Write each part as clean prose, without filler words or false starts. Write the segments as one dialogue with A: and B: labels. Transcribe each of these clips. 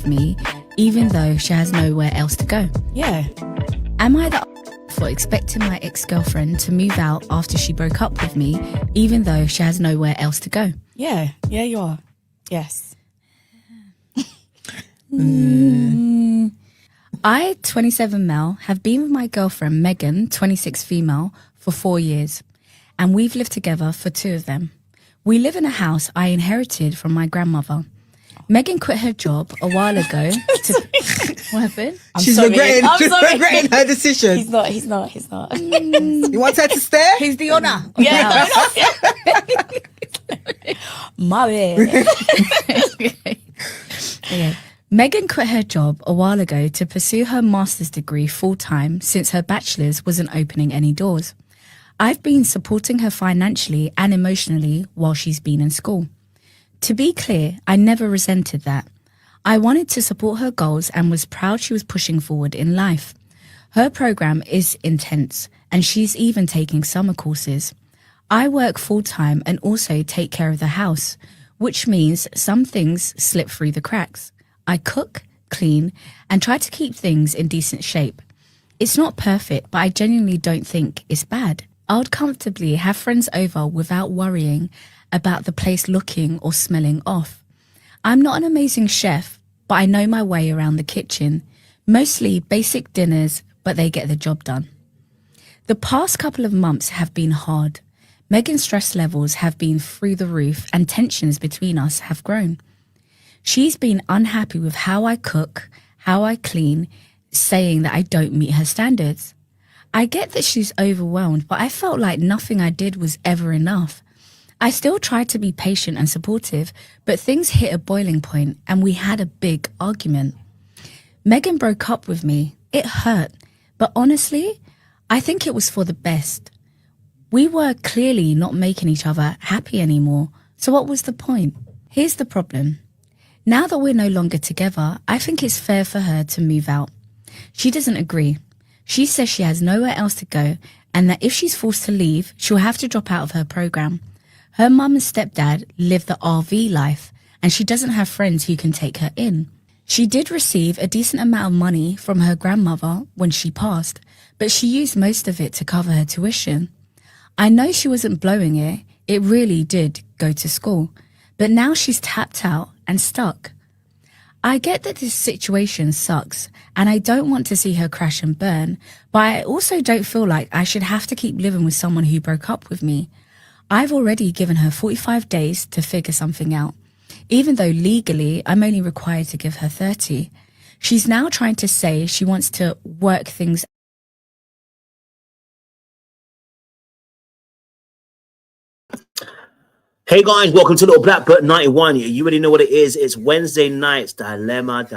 A: with me, even though she has nowhere else to go?
B: Yeah.
A: Am I the for expecting my ex-girlfriend to move out after she broke up with me, even though she has nowhere else to go?
B: Yeah. Yeah, you are. Yes.
A: I, 27 male, have been with my girlfriend Megan, 26 female, for 4 years, and we've lived together for 2 of them. We live in a house I inherited from my grandmother. Megan quit her job a while ago to... What happened?
C: She's regretting her decision.
B: He's not.
C: You want her to stay?
A: Who's the owner?
B: Yeah. My bad.
A: Okay. Megan quit her job a while ago to pursue her master's degree full-time since her bachelor's wasn't opening any doors. I've been supporting her financially and emotionally while she's been in school. To be clear, I never resented that. I wanted to support her goals and was proud she was pushing forward in life. Her program is intense and she's even taking summer courses. I work full-time and also take care of the house, which means some things slip through the cracks. I cook, clean, and try to keep things in decent shape. It's not perfect, but I genuinely don't think it's bad. I would comfortably have friends over without worrying about the place looking or smelling off. I'm not an amazing chef, but I know my way around the kitchen. Mostly basic dinners, but they get the job done. The past couple of months have been hard. Megan's stress levels have been through the roof and tensions between us have grown. She's been unhappy with how I cook, how I clean, saying that I don't meet her standards. I get that she's overwhelmed, but I felt like nothing I did was ever enough. I still tried to be patient and supportive, but things hit a boiling point and we had a big argument. Megan broke up with me. It hurt, but honestly, I think it was for the best. We were clearly not making each other happy anymore, so what was the point? Here's the problem. Now that we're no longer together, I think it's fair for her to move out. She doesn't agree. She says she has nowhere else to go and that if she's forced to leave, she'll have to drop out of her program. Her mum and stepdad live the RV life and she doesn't have friends who can take her in. She did receive a decent amount of money from her grandmother when she passed, but she used most of it to cover her tuition. I know she wasn't blowing it. It really did go to school. But now she's tapped out and stuck. I get that this situation sucks and I don't want to see her crash and burn, but I also don't feel like I should have to keep living with someone who broke up with me. I've already given her 45 days to figure something out, even though legally I'm only required to give her 30. She's now trying to say she wants to work things.
D: Hey guys, welcome to Little Blackbird 91. You already know what it is. It's Wednesday nights. Dilemma.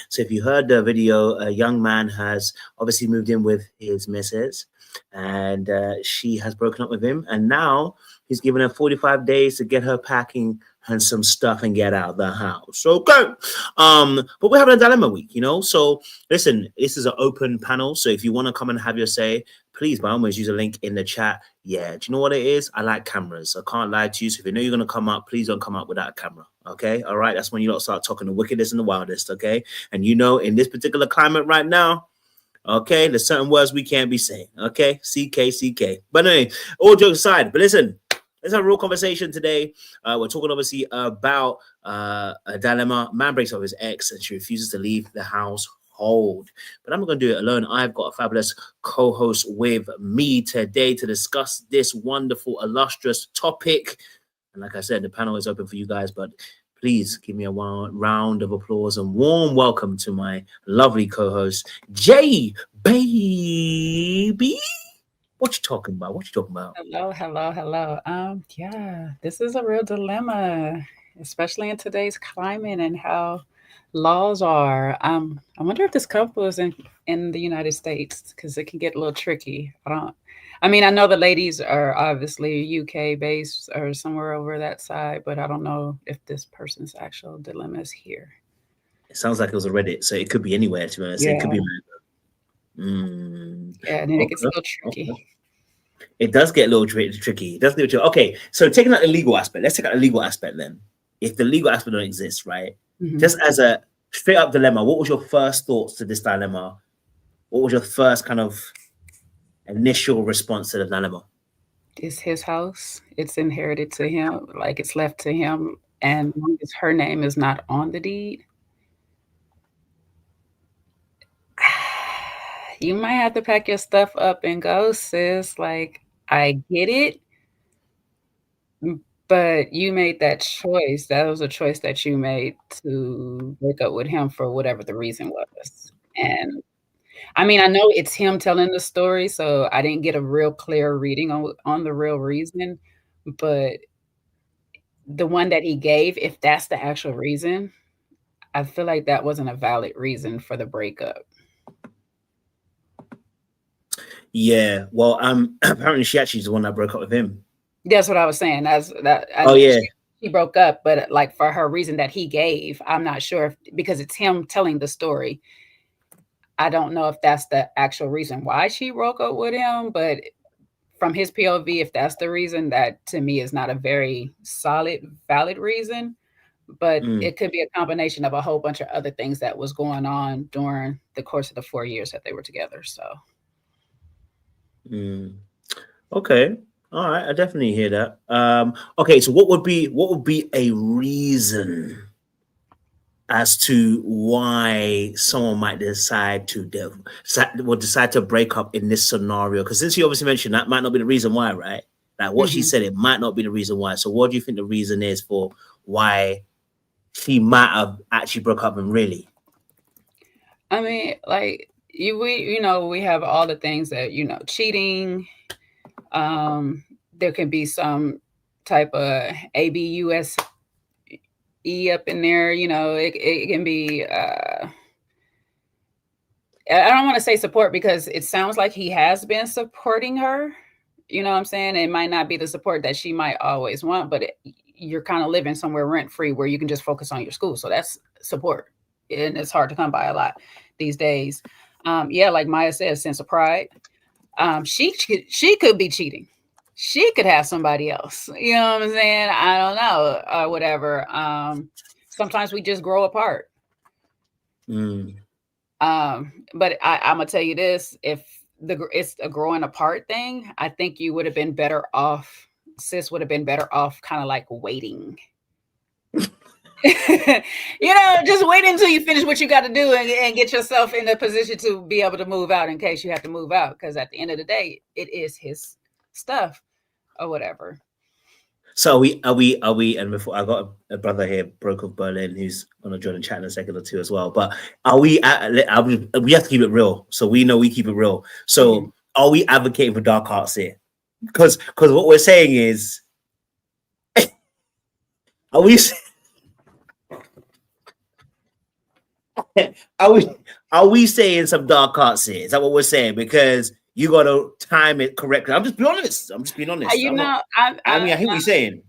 D: So if you heard the video, a young man has obviously moved in with his missus and she has broken up with him. And now he's given her 45 days to get her packing and some stuff and get out of the house. Okay. But we're having a dilemma week, you know? So listen, this is an open panel. So if you want to come and have your say, please, by all means, use a link in the chat. Yeah, do you know what it is? I like cameras. I can't lie to you. So if you know you're going to come up, please don't come up without a camera. Okay? All right? That's when you lot start talking the wickedest and the wildest. Okay? And you know, in this particular climate right now, okay, there's certain words we can't be saying. Okay? CK. But anyway, all jokes aside, but listen, let's have a real conversation today. We're talking obviously about a dilemma. Man breaks up with his ex and she refuses to leave the household. But I'm not going to do it alone. I've got a fabulous co-host with me today to discuss this wonderful, illustrious topic. And like I said, the panel is open for you guys, but please give me a round of applause and warm welcome to my lovely co-host, Jay Baby. What you talking about?
E: Hello. Yeah, this is a real dilemma, especially in today's climate and how laws are. I wonder if this couple is in the United States because it can get a little tricky. I know the ladies are obviously UK based or somewhere over that side, but I don't know if this person's actual dilemma is here.
D: It sounds like it was a Reddit, so it could be anywhere, to be honest.
E: Yeah.
D: It could be.
E: Yeah, and then it gets a little tricky.
D: Okay. It does get a little tricky. It does get tricky. Okay, so taking out the legal aspect, let's take out the legal aspect then. if the legal aspect don't exist, right?
E: Mhm.
D: Just as a straight up dilemma, what was your first thoughts to this dilemma? What was your first kind of initial response to the dilemma?
E: It's his house. It's inherited to him, like it's left to him, and as long as her name is not on the deed, you might have to pack your stuff up and go, sis. Like, I get it, but you made that choice. That was a choice that you made to break up with him for whatever the reason was. And I mean, I know it's him telling the story, so I didn't get a real clear reading on the real reason, but the one that he gave, if that's the actual reason, I feel like that wasn't a valid reason for the breakup.
D: Yeah, well, apparently she actually is the one that broke up with him.
E: That's what I was saying. She broke up, but like for her reason that he gave, I'm not sure because it's him telling the story. I don't know if that's the actual reason why she broke up with him, but from his POV, if that's the reason, that to me is not a very solid, valid reason. But it could be a combination of a whole bunch of other things that was going on during the course of the 4 years that they were together. So,
D: okay, all right, I definitely hear that. Okay, so what would be a reason as to why someone might decide to break up in this scenario? Because since you obviously mentioned that might not be the reason why, right? Like what she said, it might not be the reason why. So what do you think the reason is for why she might have actually broke up and really?
E: I mean, like we have all the things that, cheating. There can be some type of ABUS up in there, it can be I don't want to say support because it sounds like he has been supporting her. You know what I'm saying? It might not be the support that she might always want, but you're kind of living somewhere rent free where you can just focus on your school. So that's support. And it's hard to come by a lot these days. Yeah, like Maya said, sense of pride. She could be cheating. She could have somebody else. You know what I'm saying? I don't know, or whatever. Sometimes we just grow apart. But I'm gonna tell you this: if it's a growing apart thing, I think you would have been better off. Sis would have been better off, kind of like waiting. Just wait until you finish what you got to do and get yourself in a position to be able to move out in case you have to move out. Because at the end of the day, it is his stuff or whatever.
D: So are we? And before, I got a brother here, Broke of Berlin, who's gonna join the chat in a second or two as well. But are we? We have to keep it real, so we know we keep it real. So are we advocating for dark arts here? Because what we're saying is, are we? Are we saying some dark arts here? Is that what we're saying? Because you got to time it correctly. I'm just being honest.
E: I hear what
D: you're saying.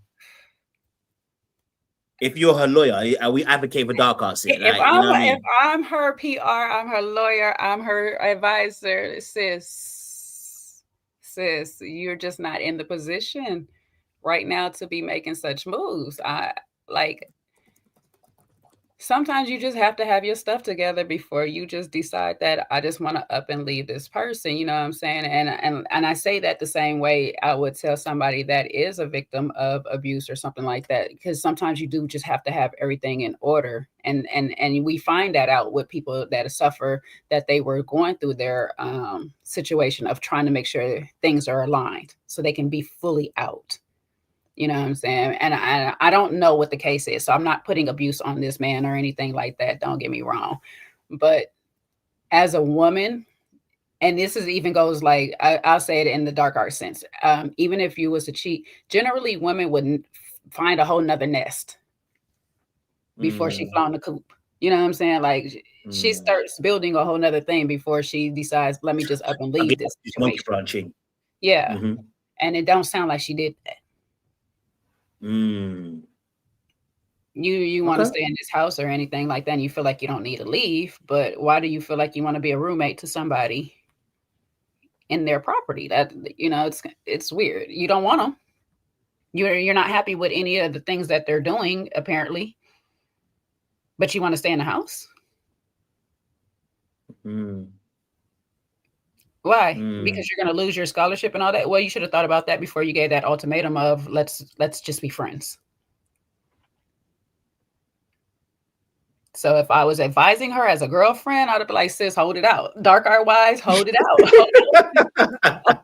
D: If you're her lawyer, are we advocating for dark arts here?
E: If I'm her PR, I'm her lawyer, I'm her advisor, sis, you're just not in the position right now to be making such moves. Sometimes you just have to have your stuff together before you just decide that I just want to up and leave this person. You know what I'm saying? And I say that the same way I would tell somebody that is a victim of abuse or something like that, because sometimes you do just have to have everything in order. And we find that out with people that suffer, that they were going through their situation of trying to make sure things are aligned so they can be fully out. You know what I'm saying? And I don't know what the case is, so I'm not putting abuse on this man or anything like that. Don't get me wrong. But as a woman, and this is even goes like, I'll say it in the dark art sense. Even if you was to cheat, generally women wouldn't find a whole nother nest before she flown the coop. You know what I'm saying? Like she starts building a whole nother thing before she decides, let me just up and leave this situation. Yeah. And it don't sound like she did that. You want to stay in this house or anything like that, and you feel like you don't need to leave, but why do you feel like you want to be a roommate to somebody in their property? That it's weird. You don't want them, You're not happy with any of the things that they're doing, apparently, but you want to stay in the house. Why? Because you're going to lose your scholarship and all that. Well, you should have thought about that before you gave that ultimatum of let's just be friends. So if I was advising her as a girlfriend, I'd be like, sis, hold it out. Dark art wise, hold it out. Hold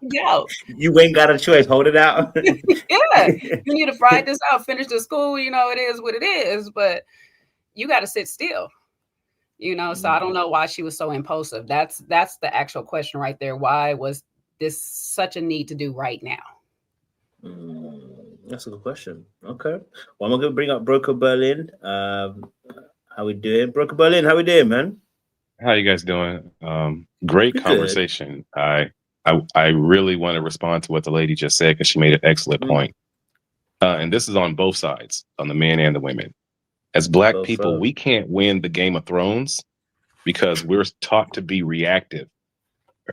E: it out.
D: You ain't got a choice. Hold it out.
E: Yeah, you need to ride this out, finish the school. You know, it is what it is, but you got to sit still. You know, so I don't know why she was so impulsive. That's the actual question right there. Why was this such a need to do right now?
D: That's a good question. Okay. Well, I'm going to bring up Broker Berlin. How we doing? Broker Berlin, how we doing, man?
F: How you guys doing? Great conversation. I really want to respond to what the lady just said because she made an excellent point. And this is on both sides, on the men and the women. As Black people, we can't win the Game of Thrones because we're taught to be reactive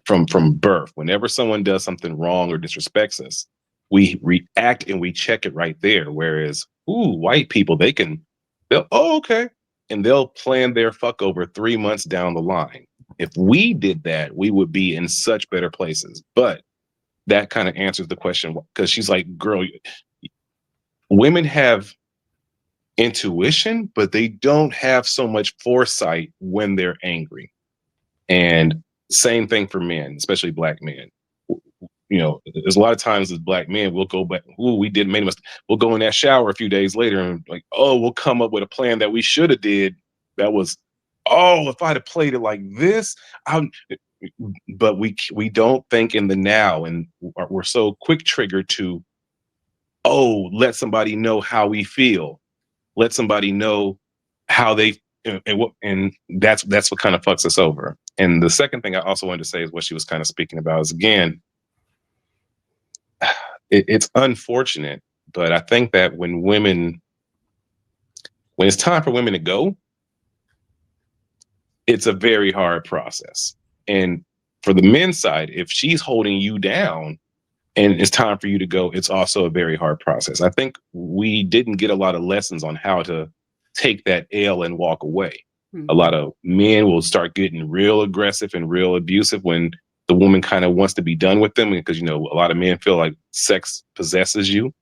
F: from birth. Whenever someone does something wrong or disrespects us, we react and we check it right there. Whereas, white people, they'll okay. And they'll plan their fuck over 3 months down the line. If we did that, we would be in such better places. But that kind of answers the question because she's like, girl, women have intuition, but they don't have so much foresight when they're angry. And same thing for men, especially Black men. You know, there's a lot of times as Black men, we'll go back. We did made a mistake. We'll go in that shower a few days later and like, we'll come up with a plan that we should have did. That was, if I'd have played it like this, but we don't think in the now, and we're so quick triggered to, let somebody know how we feel, let somebody know how they, and that's what kind of fucks us over. And the second thing I also wanted to say is what she was kind of speaking about is, again, it's unfortunate, but I think that when it's time for women to go, it's a very hard process. And for the men's side, if she's holding you down and it's time for you to go, it's also a very hard process. I think we didn't get a lot of lessons on how to take that L and walk away. A lot of men will start getting real aggressive and real abusive when the woman kind of wants to be done with them, because, you know, a lot of men feel like sex possesses you.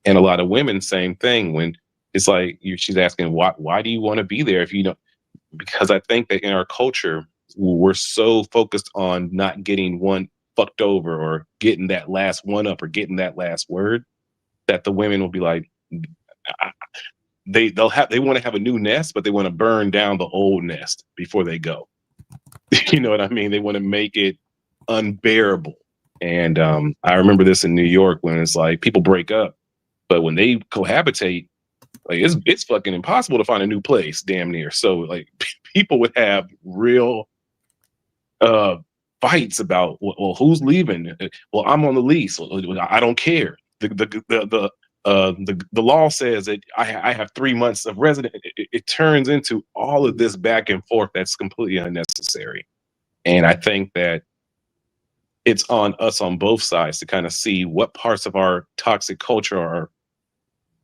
F: And a lot of women, same thing, when it's like she's asking, why do you want to be there if you don't? Because I think that in our culture, we're so focused on not getting one fucked over or getting that last one up or getting that last word, that the women will be like, they want to have a new nest, but they want to burn down the old nest before they go. You know what I mean? They want to make it unbearable. And I remember this in New York when it's like people break up, but when they cohabitate, like it's fucking impossible to find a new place, damn near. So like people would have real fights about, well, who's leaving? Well, I'm on the lease. I don't care. The law says that I have 3 months of residence. It turns into all of this back and forth that's completely unnecessary. And I think that it's on us on both sides to kind of see what parts of our toxic culture are,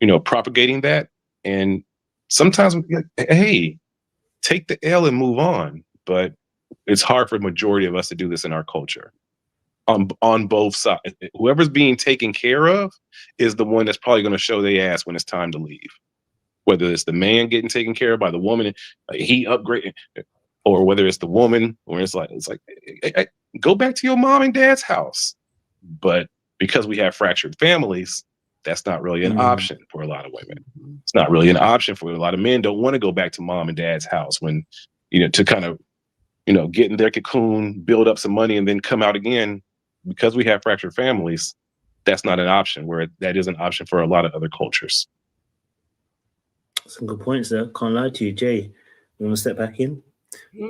F: you know, propagating that. And sometimes, hey, take the L and move on. But it's hard for the majority of us to do this in our culture. On both sides, whoever's being taken care of is the one that's probably going to show their ass when it's time to leave. Whether it's the man getting taken care of by the woman, he upgraded, or whether it's the woman, where it's like, hey, go back to your mom and dad's house. But because we have fractured families, that's not really an option for a lot of women. It's not really an option for a lot of men. Don't want to go back to mom and dad's house when, you know, to kind of, you know, get in their cocoon, build up some money, and then come out again. Because we have fractured families, that's not an option, where that is an option for a lot of other cultures.
D: Some good points there. Can't lie to you, Jay. You want to step back in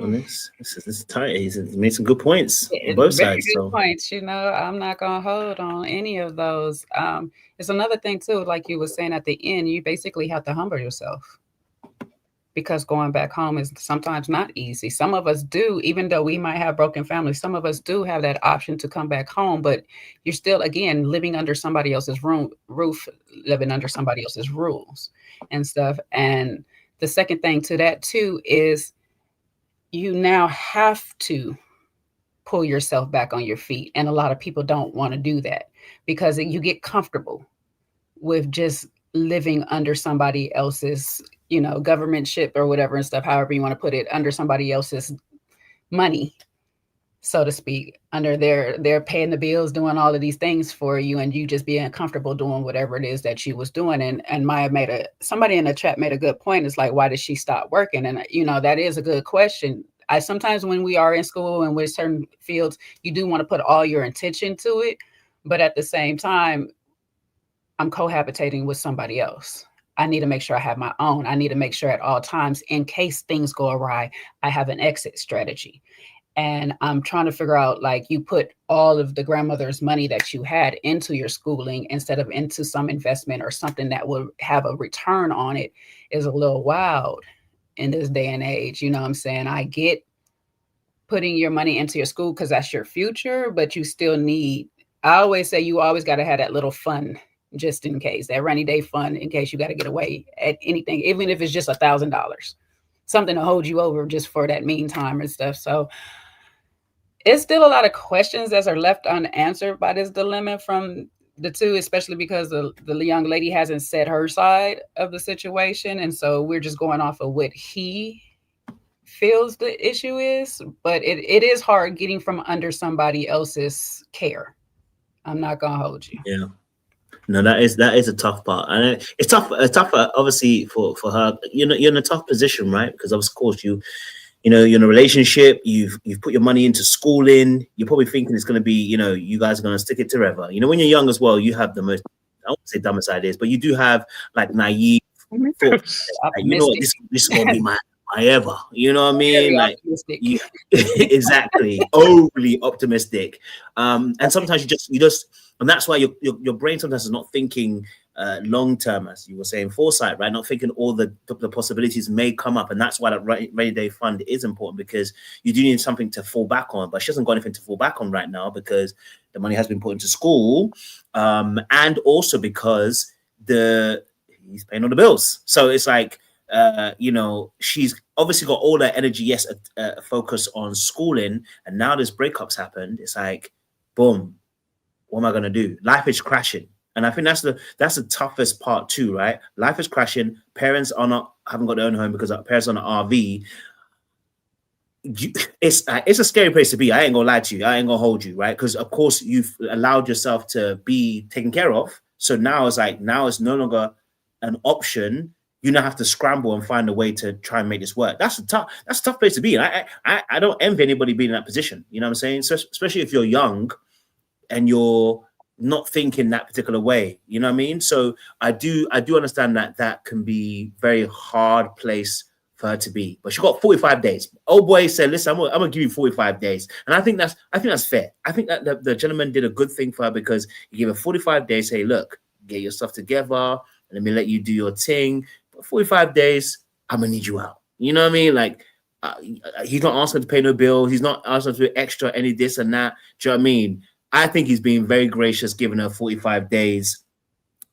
D: on this? This is tight. He's made some good points on both sides.
E: Good points. You know, I'm not going to hold on any of those. It's another thing, too, like you were saying at the end, you basically have to humble yourself. because going back home is sometimes not easy. Some of us do, even though we might have broken families, some of us do have that option to come back home, but you're still, again, living under somebody else's roof, living under somebody else's rules and stuff. And the second thing to that too is you now have to pull yourself back on your feet. And a lot of people don't want to do that because you get comfortable with just living under somebody else's, governmentship or whatever and stuff, however you want to put it, under somebody else's money, so to speak, under they're paying the bills, doing all of these things for you, and you just being comfortable doing whatever it is that you was doing. And Maya somebody in the chat made a good point. It's like, why did she stop working? And that is a good question. I sometimes, when we are in school and with certain fields, you do want to put all your intention to it, but at the same time, I'm cohabitating with somebody else. I need to make sure I have my own. I need to make sure at all times, in case things go awry, I have an exit strategy. And I'm trying to figure out, like, you put all of the grandmother's money that you had into your schooling instead of into some investment or something that will have a return on it is a little wild in this day and age. You know what I'm saying? I get putting your money into your school because that's your future, but you still need, I always say, you always got to have that little fund just in case, that rainy day fund in case you got to get away at anything, even if it's just $1,000, something to hold you over just for that meantime and stuff. So it's still a lot of questions that are left unanswered by this dilemma from the two, especially because the young lady hasn't said her side of the situation. And so we're just going off of what he feels the issue is, but it is hard getting from under somebody else's care. I'm not going to hold you.
D: Yeah. No, that is a tough part, and it's tough. Obviously, for her. You're in a tough position, right? Because of course you're in a relationship. You've put your money into schooling. You're probably thinking it's going to be, you guys are going to stick it forever. When you're young as well, you have the most, I won't say dumbest ideas, but you do have like naive thoughts. Like, what, this is going to be my ever. You know what I mean? Like, exactly, overly optimistic. And sometimes you just. And that's why your brain sometimes is not thinking long term, as you were saying, foresight, right? Not thinking all the possibilities may come up. And that's why that rainy day fund is important, because you do need something to fall back on. But she hasn't got anything to fall back on right now because the money has been put into school, and also because he's paying all the bills. So it's like, she's obviously got all that energy, focus on schooling, and now this breakup's happened. It's like, boom. What am I going to do? Life is crashing. And I think that's the toughest part too, right? Life is crashing. Parents haven't got their own home because our parents are on an RV. It's a scary place to be. I ain't going to lie to you. I ain't going to hold you, right? Because of course you've allowed yourself to be taken care of. So now it's no longer an option. You now have to scramble and find a way to try and make this work. That's a tough place to be. And I don't envy anybody being in that position. You know what I'm saying? So, especially if you're young and you're not thinking that particular way, you know what I mean? So I do understand that can be very hard place for her to be. But she got 45 days. Old boy said, listen, I'm gonna give you 45 days. And I think that's fair. I think that the gentleman did a good thing for her, because he gave her 45 days, say, look, get your stuff together, let me let you do your thing. But 45 days, I'm gonna need you out. You know what I mean? Like, he's not asking to pay no bills. He's not asking to do extra, any this and that. Do you know what I mean? I think he's being very gracious, giving her 45 days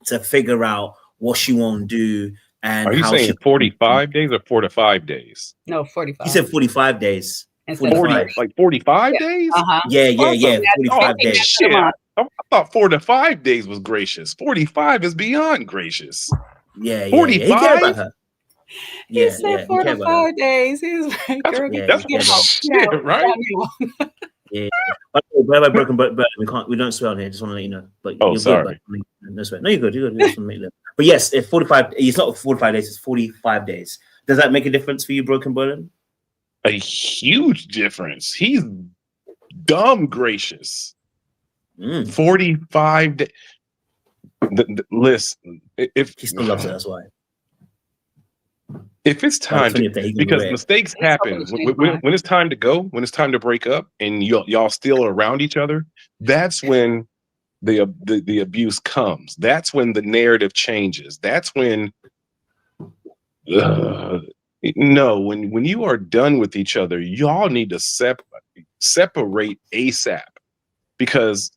D: to figure out what she won't do. And
F: are you saying 45 days or 4 to 5 days?
E: No, 45.
D: He said 45 days.
F: 45, like 45 days?
E: Uh-huh.
D: Yeah. 45 days.
F: Shit. I thought 4 to 5 days was gracious. 45 is beyond gracious.
D: Yeah.
F: 45?
D: He cared about her.
E: He said 4 to 5 days. He's like, girl,
F: that's shit, right?
D: Yeah. By broken, but we don't swear on here. Just want to let you know. But
F: you're sorry.
D: Good, no swear. No, you're good. You're good. But yes, if 45, it's not 45 days. It's 45 days. Does that make a difference for you, Broken Berlin?
F: A huge difference. He's dumb gracious. 45 days. Listen, if
D: he still loves it, that's why.
F: If it's time because mistakes happen when it's time to go, when it's time to break up, and y'all still around each other, that's when the abuse comes. That's when the narrative changes. That's when No, when you are done with each other, y'all need to separate ASAP, because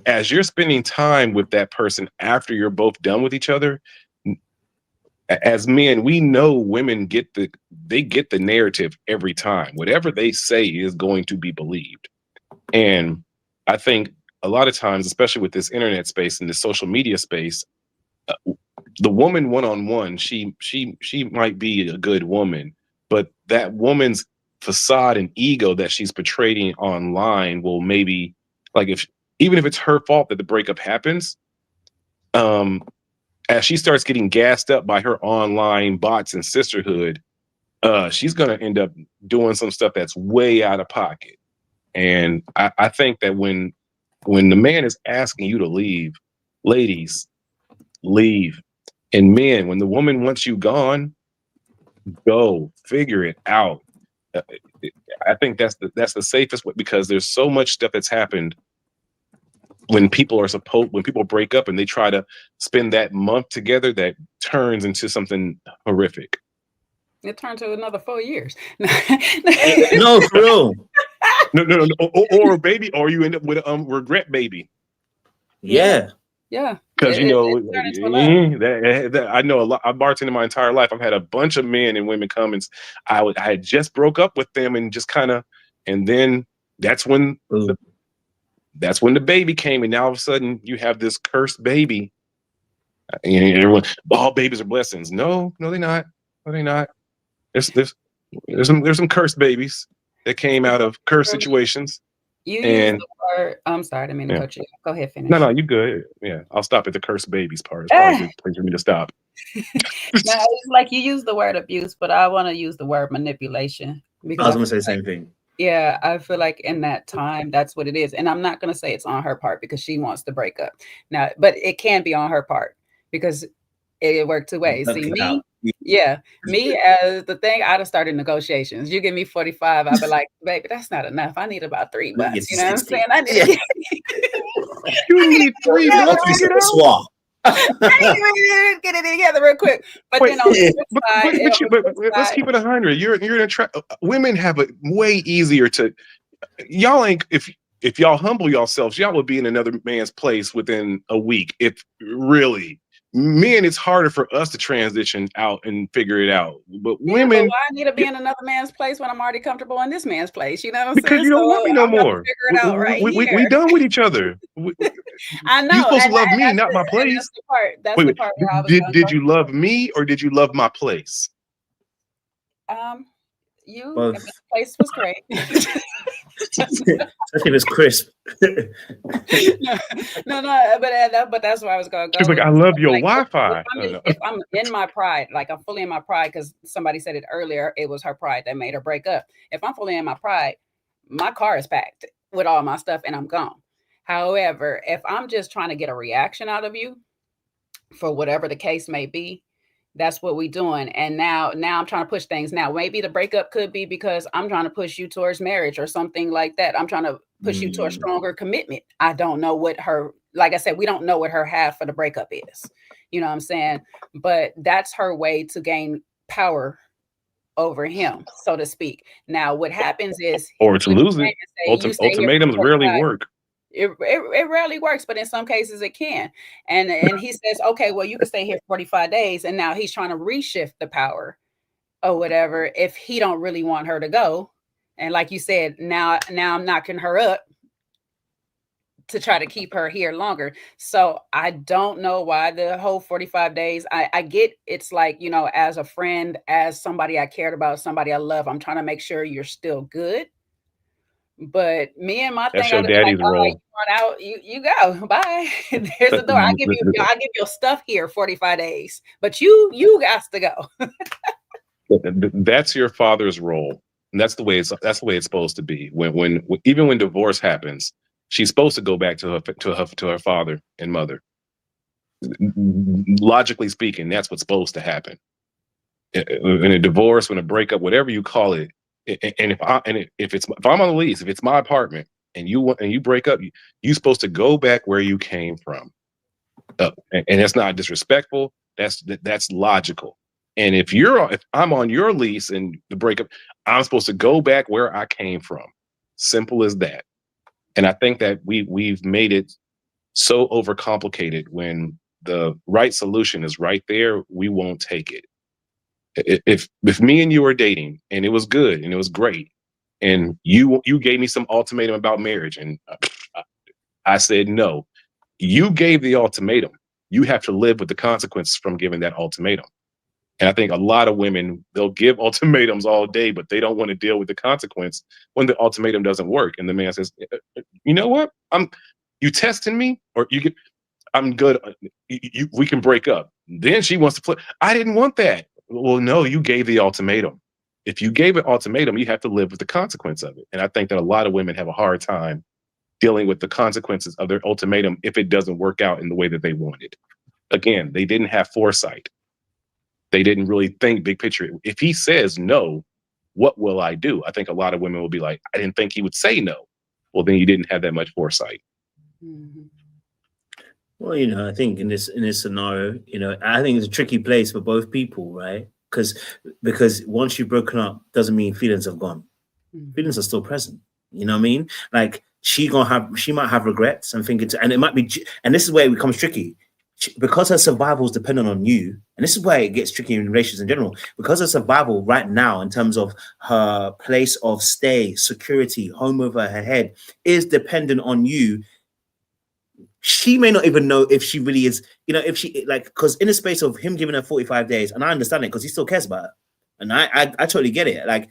F: as you're spending time with that person after you're both done with each other, as men, we know women get the narrative every time. Whatever they say is going to be believed. And I think a lot of times, especially with this internet space and the social media space, the woman one-on-one, she might be a good woman, but that woman's facade and ego that she's portraying online will maybe, like, even if it's her fault that the breakup happens, as she starts getting gassed up by her online bots and sisterhood, she's gonna end up doing some stuff that's way out of pocket. And I think that when the man is asking you to leave, ladies, leave. And men, when the woman wants you gone, go figure it out. I think that's the safest way, because there's so much stuff that's happened when people break up and they try to spend that month together, that turns into something horrific.
E: It turned to another 4 years.
D: No, for real.
F: No. Or baby, or you end up with a regret baby.
D: Yeah.
E: Yeah.
F: Because I know a lot. I've bartended my entire life. I've had a bunch of men and women come, and I had just broke up with them, and just kind of, and then that's when the baby came, and now all of a sudden you have this cursed baby. And everyone, all babies are blessings. No, they're not. No, they're not. There's some cursed babies that came out of cursed situations.
E: You use the word. I'm sorry, I didn't mean to cut you. Go ahead, finish.
F: No, you good. Yeah, I'll stop at the cursed babies part. It's probably a good place for me to stop.
E: No, it's like you use the word abuse, but I want to use the word manipulation. Because
D: I was going to say the same thing.
E: Yeah, I feel like in that time, that's what it is. And I'm not going to say it's on her part because she wants to break up now, but it can be on her part because it worked two ways. See, me as the thing, I'd have started negotiations. You give me 45, I'd be like, baby, that's not enough. I need about $3. You know what I'm saying? I need
F: you need $3.
E: I need to get it together real quick. But then on the
F: but let's keep it 100. You're in a trap. Women have a way easier to. Y'all ain't if y'all humble yourselves, y'all would be in another man's place within a week. If really. Men, it's harder for us to transition out and figure it out. But women,
E: why I need to be in another man's place when I'm already comfortable in this man's place? You know what I'm saying?
F: Because you don't want me no more. We done with each other.
E: I know.
F: You're supposed to love me, not my place.
E: That's the part where I was
F: did you love me or did you love my place?
E: The place was great.
D: Especially if it's crisp.
E: no, but that's where I was going to go.
F: She's like, I love your Wi-Fi.
E: If I'm in my pride, like I'm fully in my pride, because somebody said it earlier, it was her pride that made her break up. If I'm fully in my pride, my car is packed with all my stuff and I'm gone. However, if I'm just trying to get a reaction out of you for whatever the case may be, that's what we're doing. And now I'm trying to push things. Now, maybe the breakup could be because I'm trying to push you towards marriage or something like that. I'm trying to push you to a stronger commitment. I don't know what like I said, we don't know what her half for the breakup is. You know what I'm saying? But that's her way to gain power over him, so to speak. Now, what happens is,
F: or to lose it. Ultimatums rarely work.
E: It rarely works, but in some cases it can. And he says, okay, well, you can stay here 45 days. And now he's trying to reshift the power or whatever if he don't really want her to go. And like you said, now I'm knocking her up to try to keep her here longer. So I don't know why the whole 45 days. I get it's like, you know, as a friend, as somebody I cared about, somebody I love, I'm trying to make sure you're still good. But me and my
F: that's
E: thing,
F: your daddy's role.
E: You run out, you go. Bye. There's the door. I give your stuff here 45 days, but you got to go.
F: That's your father's role, and that's the way it's supposed to be. When even when divorce happens, she's supposed to go back to her father and mother. Logically speaking, that's what's supposed to happen. In a divorce, when a breakup, whatever you call it. And if I'm on the lease, if it's my apartment and you break up, you're supposed to go back where you came from. And that's not disrespectful. That's logical. And if I'm on your lease and the breakup, I'm supposed to go back where I came from. Simple as that. And I think that we've made it so overcomplicated. When the right solution is right there, we won't take it. If me and you are dating and it was good and it was great, and you gave me some ultimatum about marriage, and I said no, you gave the ultimatum. You have to live with the consequences from giving that ultimatum. And I think a lot of women, they'll give ultimatums all day, but they don't want to deal with the consequence when the ultimatum doesn't work. And the man says, you know what? You testing me, or I'm good. We can break up. Then she wants to play. I didn't want that. Well, no, you gave the ultimatum. If you gave an ultimatum, you have to live with the consequence of it. And I think that a lot of women have a hard time dealing with the consequences of their ultimatum if it doesn't work out in the way that they wanted. Again, they didn't have foresight. They didn't really think big picture. If he says no, what will I do? I think a lot of women will be like, I didn't think he would say no. Well, then you didn't have that much foresight.
E: Mm-hmm.
D: Well, I think in this scenario, I think it's a tricky place for both people, right? Because once you've broken up, doesn't mean feelings have gone.
E: Mm-hmm.
D: Feelings are still present. You know what I mean? Like she might have regrets and and it might be, and this is where it becomes tricky. Because her survival is dependent on you, and this is where it gets tricky in relationships in general, because her survival right now in terms of her place of stay, security, home over her head is dependent on you. She may not even know if she really is, if she because in the space of him giving her 45 days, and I understand it because he still cares about her, and I totally get it.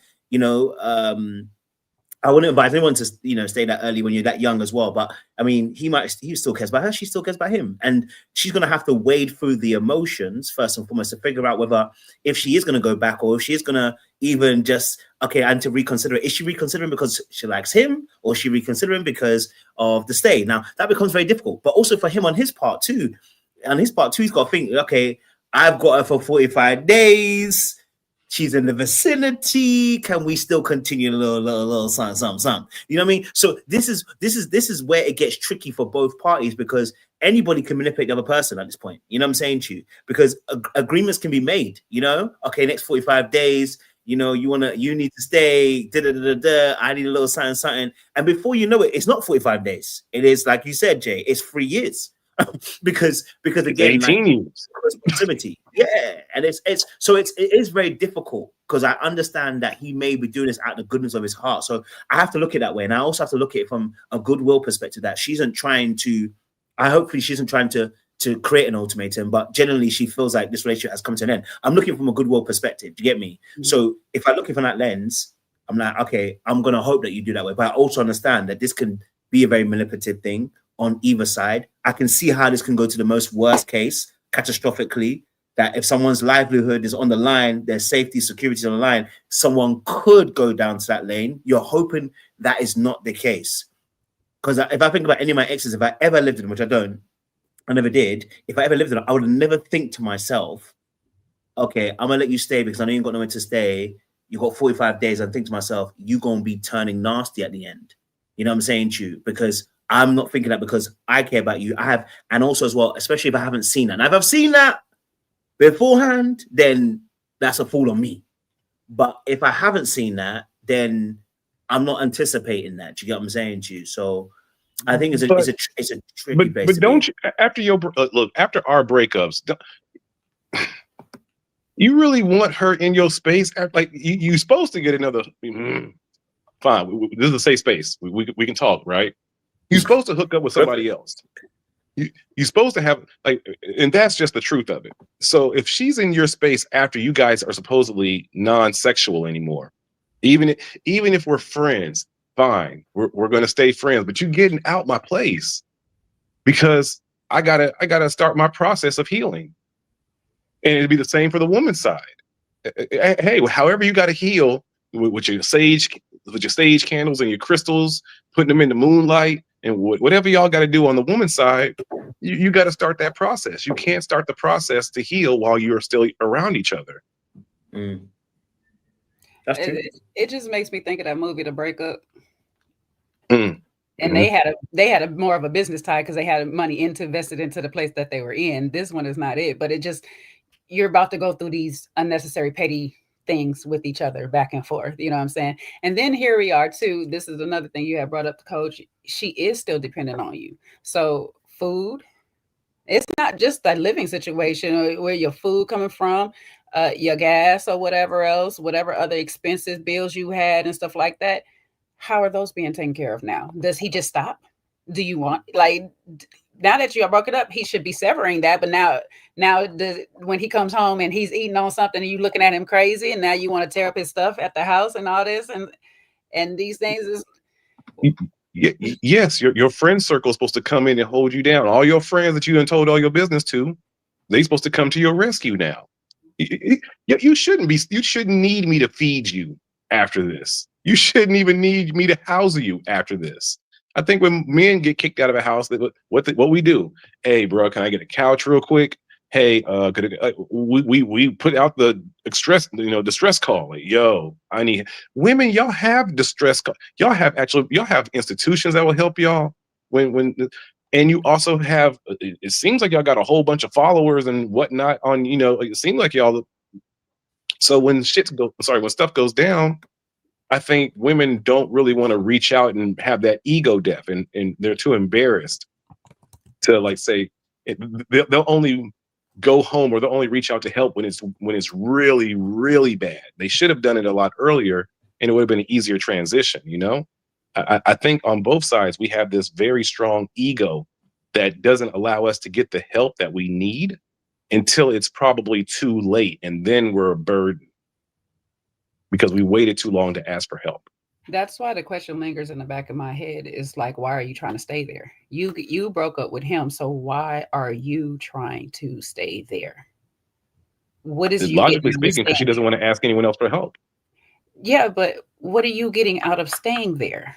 D: I wouldn't advise anyone to, stay that early when you're that young as well. But I mean, he still cares about her. She still cares about him. And she's going to have to wade through the emotions first and foremost to figure out whether if she is going to go back or if she is going to even just, and to reconsider it. Is she reconsidering because she likes him, or is she reconsidering because of the stay? Now that becomes very difficult, but also for him on his part too. On his part too, he's got to think, okay, I've got her for 45 days. She's in the vicinity. Can we still continue a little something? You know what I mean? So this is where it gets tricky for both parties, because anybody can manipulate the other person at this point. You know what I'm saying to you? Because agreements can be made. Okay, next 45 days. You need to stay. I need a little something. And before you know it, it's not 45 days. It is, like you said, Jay. It's 3 years. because again,
F: 18 years.
D: Proximity. Yeah, and it is very difficult, because I understand that he may be doing this out of the goodness of his heart. So I have to look at it that way, and I also have to look at it from a goodwill perspective, that she isn't trying to create an ultimatum, but generally she feels like this relationship has come to an end. I'm looking from a goodwill perspective. Do you get me? Mm-hmm. So if I look from that lens, I'm like, okay, I'm gonna hope that you do that way, but I also understand that this can be a very manipulative thing on either side. I can see how this can go to the most worst case, catastrophically, that if someone's livelihood is on the line, their safety, security is on the line, someone could go down to that lane. You're hoping that is not the case. Because if I think about any of my exes, if I ever lived in them, which I never did, if I ever lived in them, I would never think to myself, okay, I'm going to let you stay because I know you ain't got nowhere to stay. You got 45 days. And think to myself, you're going to be turning nasty at the end. You know what I'm saying to you? Because I'm not thinking that because I care about you. And also as well, especially if I haven't seen that. And if I've seen that beforehand, then that's a fool on me. But if I haven't seen that, then I'm not anticipating that. Do you get what I'm saying to you? So I think it's a tricky place.
F: But don't you, after our breakups, you really want her in your space? Like you're supposed to get another. Fine, this is a safe space. We can talk, right? You're supposed to hook up with somebody else. You're supposed to have and that's just the truth of it. So if she's in your space after you guys are supposedly non-sexual anymore, even if we're friends, fine, we're going to stay friends. But you're getting out my place because I gotta start my process of healing, and it'd be the same for the woman's side. Hey, however you got to heal with your sage candles and your crystals, putting them in the moonlight. And whatever y'all got to do on the woman's side, you got to start that process. You can't start the process to heal while you're still around each other.
D: Mm. That's true.
E: It just makes me think of that movie, The Breakup.
F: Mm.
E: And they had a more of a business tie because they had money invested into the place that they were in. This one is not it, but it just, you're about to go through these unnecessary petty things with each other back and forth. You know what I'm saying? And then here we are too. This is another thing you have brought up, the coach. She is still dependent on you. So food, it's not just a living situation where your food coming from, your gas or whatever else, whatever other expenses, bills you had and stuff like that. How are those being taken care of now? Does he just stop? Do you want, like, now that you broke it up, he should be severing that. But now when he comes home and he's eating on something and you looking at him crazy, and now you want to tear up his stuff at the house and all this and these things is.
F: Yes, your friend circle is supposed to come in and hold you down. All your friends that you done told all your business to, they supposed to come to your rescue now. You shouldn't need me to feed you after this. You shouldn't even need me to house you after this. I think when men get kicked out of a house, what we do? Hey, bro, can I get a couch real quick? Hey, we put out the distress call. Like, yo, I need women. Y'all have distress call. Y'all have institutions that will help y'all and you also have. It seems like y'all got a whole bunch of followers and whatnot on. It seems like y'all. So when stuff goes down, I think women don't really want to reach out and have that ego death, and they're too embarrassed to say they'll only go home, or they'll only reach out to help when it's really, really bad. They should have done it a lot earlier, and it would have been an easier transition. I think on both sides we have this very strong ego that doesn't allow us to get the help that we need until it's probably too late, and then we're a burden because we waited too long to ask for help.
E: That's why the question lingers in the back of my head is like, why are you trying to stay there? You broke up with him, so why are you trying to stay there? What is
F: logically speaking? Because she doesn't want to ask anyone else for help.
E: Yeah, but what are you getting out of staying there?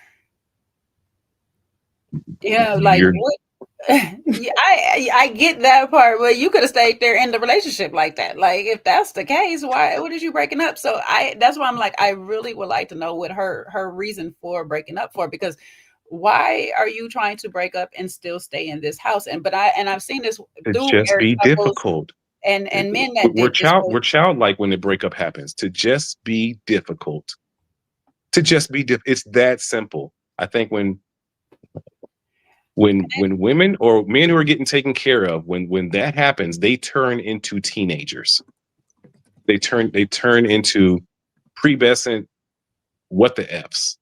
E: What? Yeah, I get that part, but you could have stayed there in the relationship like that. Like, if that's the case, what is you breaking up? So that's why I'm like, I really would like to know what her reason for breaking up for, because why are you trying to break up and still stay in this house? I've seen this
F: to just be difficult.
E: And men that
F: we're childlike when the breakup happens. To just be difficult. It's that simple. I think when women or men who are getting taken care of, when that happens, they turn into teenagers. They turn into pubescent what the F's.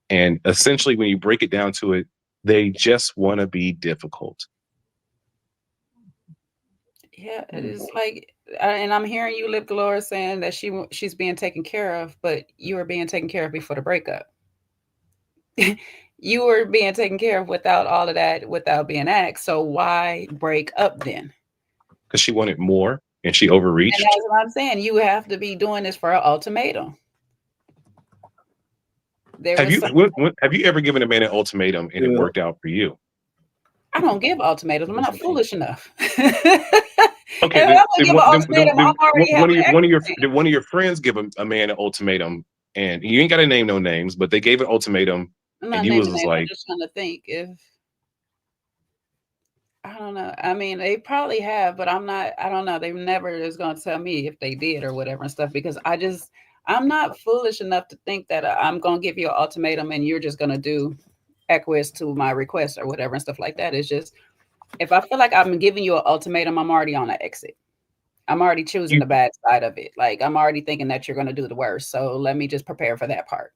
F: And essentially, when you break it down to it, they just want to be difficult.
E: Yeah, it is like, and I'm hearing you, Lip Galore, saying that she's being taken care of, but you were being taken care of before the breakup. You were being taken care of without all of that, without being asked. So why break up then?
F: Because she wanted more and she overreached.
E: And that's what I'm saying. You have to be doing this for an ultimatum.
F: Have you ever given a man an ultimatum and it worked out for you?
E: I don't give ultimatums. I'm not foolish enough.
F: Okay, one of your friends give a man an ultimatum, and you ain't got to name no names, but they gave an ultimatum, and you was like,
E: I'm just trying to think if I don't know. I mean, they probably have, but I don't know. They never is going to tell me if they did or whatever and stuff, because I'm not foolish enough to think that I'm going to give you an ultimatum and you're just going to do acquiesce to my request or whatever and stuff like that. It's just, if I feel like I'm giving you an ultimatum, I'm already on an exit. I'm already choosing the bad side of it. Like, I'm already thinking that you're going to do the worst. So let me just prepare for that part.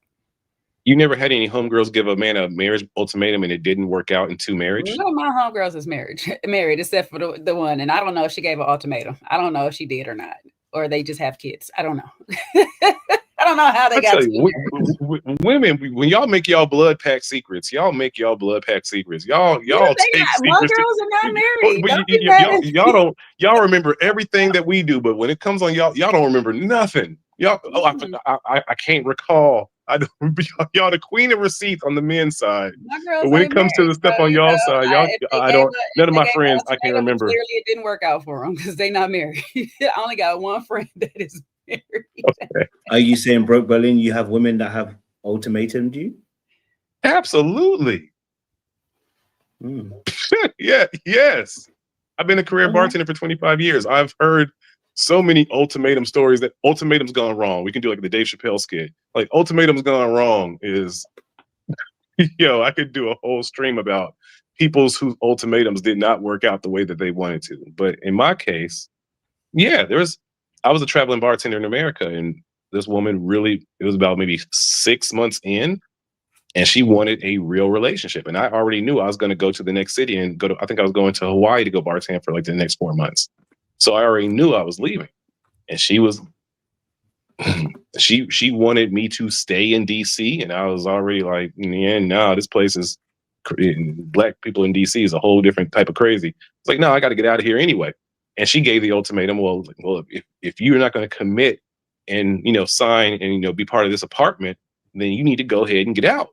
F: You never had any homegirls give a man a marriage ultimatum and it didn't work out into marriage?
E: None of my homegirls is married except for the one. And I don't know if she gave an ultimatum. I don't know if she did or not. Or they just have kids. I don't know. I don't know how they got
F: women, when y'all make y'all blood pack secrets, y'all take secrets. Y'all take secrets.
E: My girls are not married.
F: Y'all remember everything that we do, but when it comes on y'all don't remember nothing. I can't recall. Y'all the queen of receipts on the men's side. But when it comes to the stuff on y'all side, none of my friends, I can't remember.
E: Clearly it didn't work out for them because they're not married. I only got one friend that is married.
D: Okay. Are you saying, Broke Berlin, you have women that have ultimatumed you?
F: Absolutely. Yeah, yes. I've been a career bartender for 25 years. I've heard so many ultimatum stories that ultimatum's gone wrong. We can do like the Dave Chappelle skit. Like ultimatum's gone wrong is, yo, I could do a whole stream about people's whose ultimatums did not work out the way that they wanted to. But in my case, yeah, I was a traveling bartender in America, and this woman really, it was about maybe 6 months in, and she wanted a real relationship. And I already knew I was going to go to the next city and I think I was going to Hawaii to go bartend for like the next 4 months. So I already knew I was leaving. And she was, she wanted me to stay in DC. And I was already like, yeah, no, this place is, Black people in DC is a whole different type of crazy. It's like, no, I got to get out of here anyway. And she gave the ultimatum. Well, if you're not going to commit and, sign and, be part of this apartment, then you need to go ahead and get out.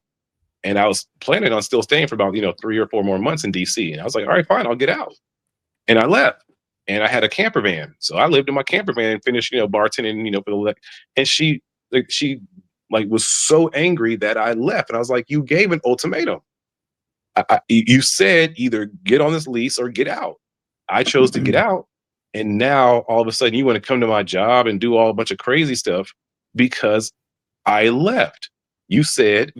F: And I was planning on still staying for about, 3 or 4 more months in DC. And I was like, all right, fine, I'll get out. And I left. And I had a camper van. So I lived in my camper van and finished, bartending, for the, and she was so angry that I left. And I was like, you gave an ultimatum. You said either get on this lease or get out. I chose to get out. And now all of a sudden you want to come to my job and do all a bunch of crazy stuff because I left. You said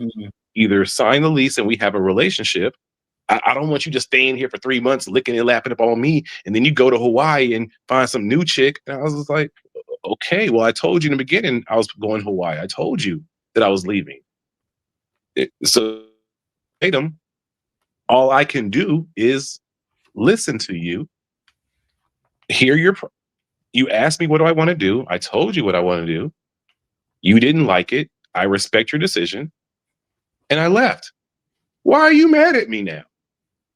F: either sign the lease and we have a relationship. I don't want you just staying here for 3 months, licking and lapping up on me. And then you go to Hawaii and find some new chick. And I was just like, okay, well, I told you in the beginning I was going to Hawaii. I told you that I was leaving. So all I can do is listen to you, hear you asked me what do I want to do. I told you what I want to do. You didn't like it. I respect your decision. And I left. Why are you mad at me now?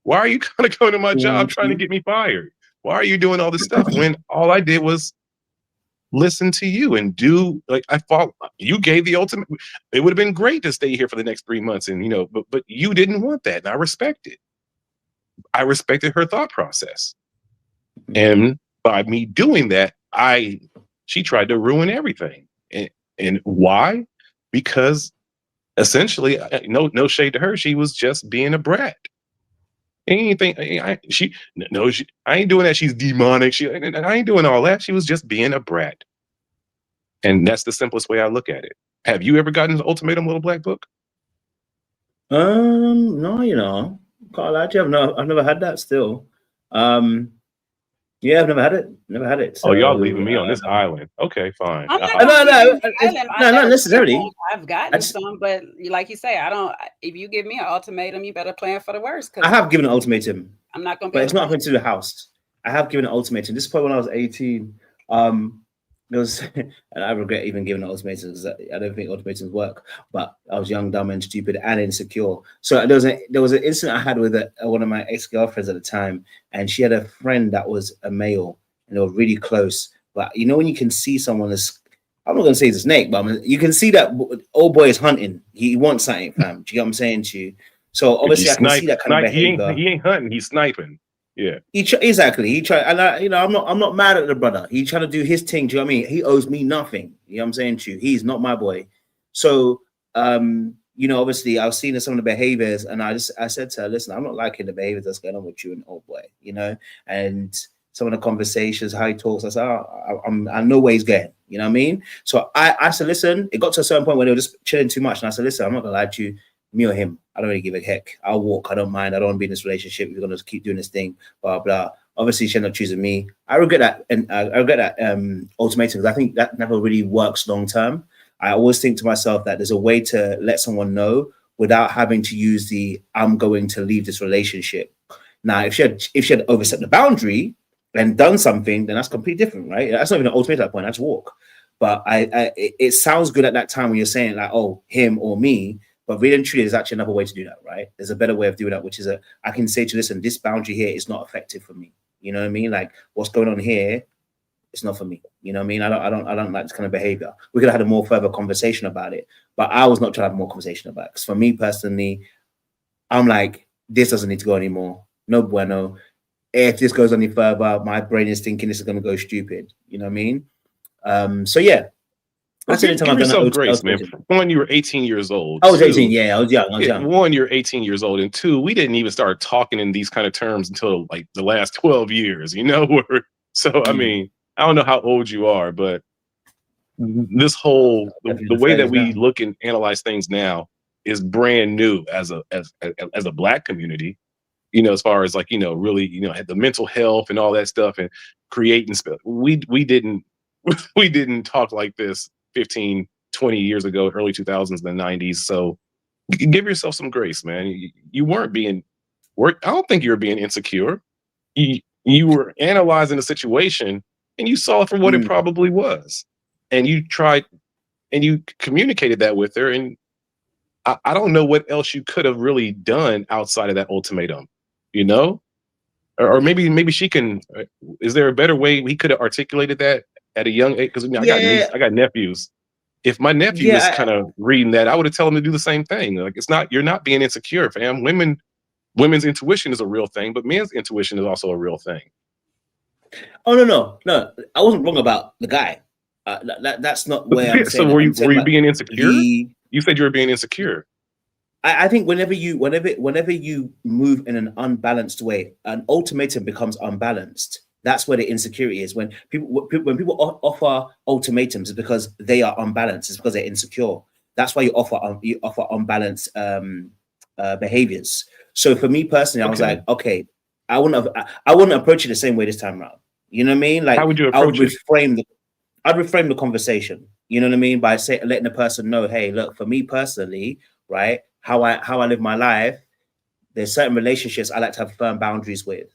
F: Why are you kind of going to my job trying to get me fired? Why are you doing all this stuff when all I did was listen to you and do you gave the ultimate. It would have been great to stay here for the next 3 months. And, but you didn't want that. And I respect it. I respected her thought process. And by me doing that, she tried to ruin everything. And why? Because essentially, no shade to her, she was just being a brat. Anything, I ain't doing that. She's demonic. I ain't doing all that. She was just being a brat. And that's the simplest way I look at it. Have you ever gotten an ultimatum, Little Black Book?
D: No, can't lie to you. I've never had that still. Yeah, I've never had it.
F: So, y'all leaving me on this island. Okay, fine.
E: No,
D: not necessarily.
E: I've gotten some, but like you say, I don't. If you give me an ultimatum, you better plan for the worst.
D: I have given an ultimatum.
E: I'm not going to.
D: But it's not happening to the house. I have given an ultimatum. This is probably when I was 18. And I regret even giving an ultimatum because I don't think ultimatums work. But I was young, dumb, and stupid, and insecure. So there was an incident I had with one of my ex-girlfriends at the time, and she had a friend that was a male, and they were really close. But when you can see someone as, I'm not going to say he's a snake, but you can see that old boy is hunting. He wants something, fam. Do you get what I'm saying to you? So obviously I can see that kind of behavior.
F: He ain't hunting. He's sniping. Yeah,
D: exactly. He tried, and I'm not mad at the brother. He tried to do his thing. Do you know what I mean? He owes me nothing. You know what I'm saying to you? He's not my boy. So, obviously, I was seeing some of the behaviors, and I said to her, "Listen, I'm not liking the behaviors that's going on with you and old boy." And some of the conversations, how he talks, I said, I know where he's going. You know what I mean? So I said, "Listen." It got to a certain point where they were just chilling too much, and I said, "Listen, I'm not gonna lie to you. Me or him, I don't really give a heck. I'll walk. I don't mind. I don't want to be in this relationship. We're gonna keep doing this thing. Blah blah." Obviously, she ended up choosing me. I regret that, and I regret that ultimatum because I think that never really works long term. I always think to myself that there's a way to let someone know without having to use the "I'm going to leave this relationship." Now, if she had overstepped the boundary and done something, then that's completely different, right? That's not even an ultimatum at that point. That's walk. But it sounds good at that time when you're saying like, "Oh, him or me." But really and truly, there's actually another way to do that, right? There's a better way of doing that, which is I can say to you, listen, this boundary here is not effective for me. You know what I mean? Like what's going on here, it's not for me. You know what I mean? I don't like this kind of behavior. We could have had a more further conversation about it, but I was not trying to have more conversation about it. Because for me personally, I'm like, this doesn't need to go anymore. No bueno. If this goes any further, my brain is thinking this is going to go stupid. You know what I mean? So yeah.
F: That's the time I've done grace, man. One, you were 18 years old.
D: I was 18, yeah. I was young.
F: One, you're 18 years old. And two, we didn't even start talking in these kind of terms until like the last 12 years, So, I mean, I don't know how old you are, but this whole the way that we look and analyze things now is brand new as a Black community. You know, as far as like, you know, really, you know, had the mental health and all that stuff and creating stuff. We didn't talk like this 15, 20 years ago, early 2000s and the 90s. So give yourself some grace, man. You weren't being I don't think you were being insecure. You were analyzing the situation and you saw it for what it probably was. And you tried and you communicated that with her. And I don't know what else you could have really done outside of that ultimatum, you know? Or maybe she can, is there a better way we could have articulated that at a young age? Because I got nephews. If my nephew was kind of reading that, I would have told him to do the same thing. Like, you're not being insecure, fam. Women's intuition is a real thing, but men's intuition is also a real thing.
D: Oh, no. I wasn't wrong about the guy. That's not where I'm saying.
F: So were you being insecure? You said you were being insecure.
D: I think whenever you move in an unbalanced way, an ultimatum becomes unbalanced. That's where the insecurity is. When people offer ultimatums, it's because they are unbalanced. It's because they're insecure. That's why you offer unbalanced behaviors. So for me personally, I was like, okay, I wouldn't approach it the same way this time around. You know what I mean? Like,
F: how would you approach it?
D: I'd reframe the conversation. You know what I mean? By letting the person know, hey, look, for me personally, right, how I live my life, there's certain relationships I like to have firm boundaries with.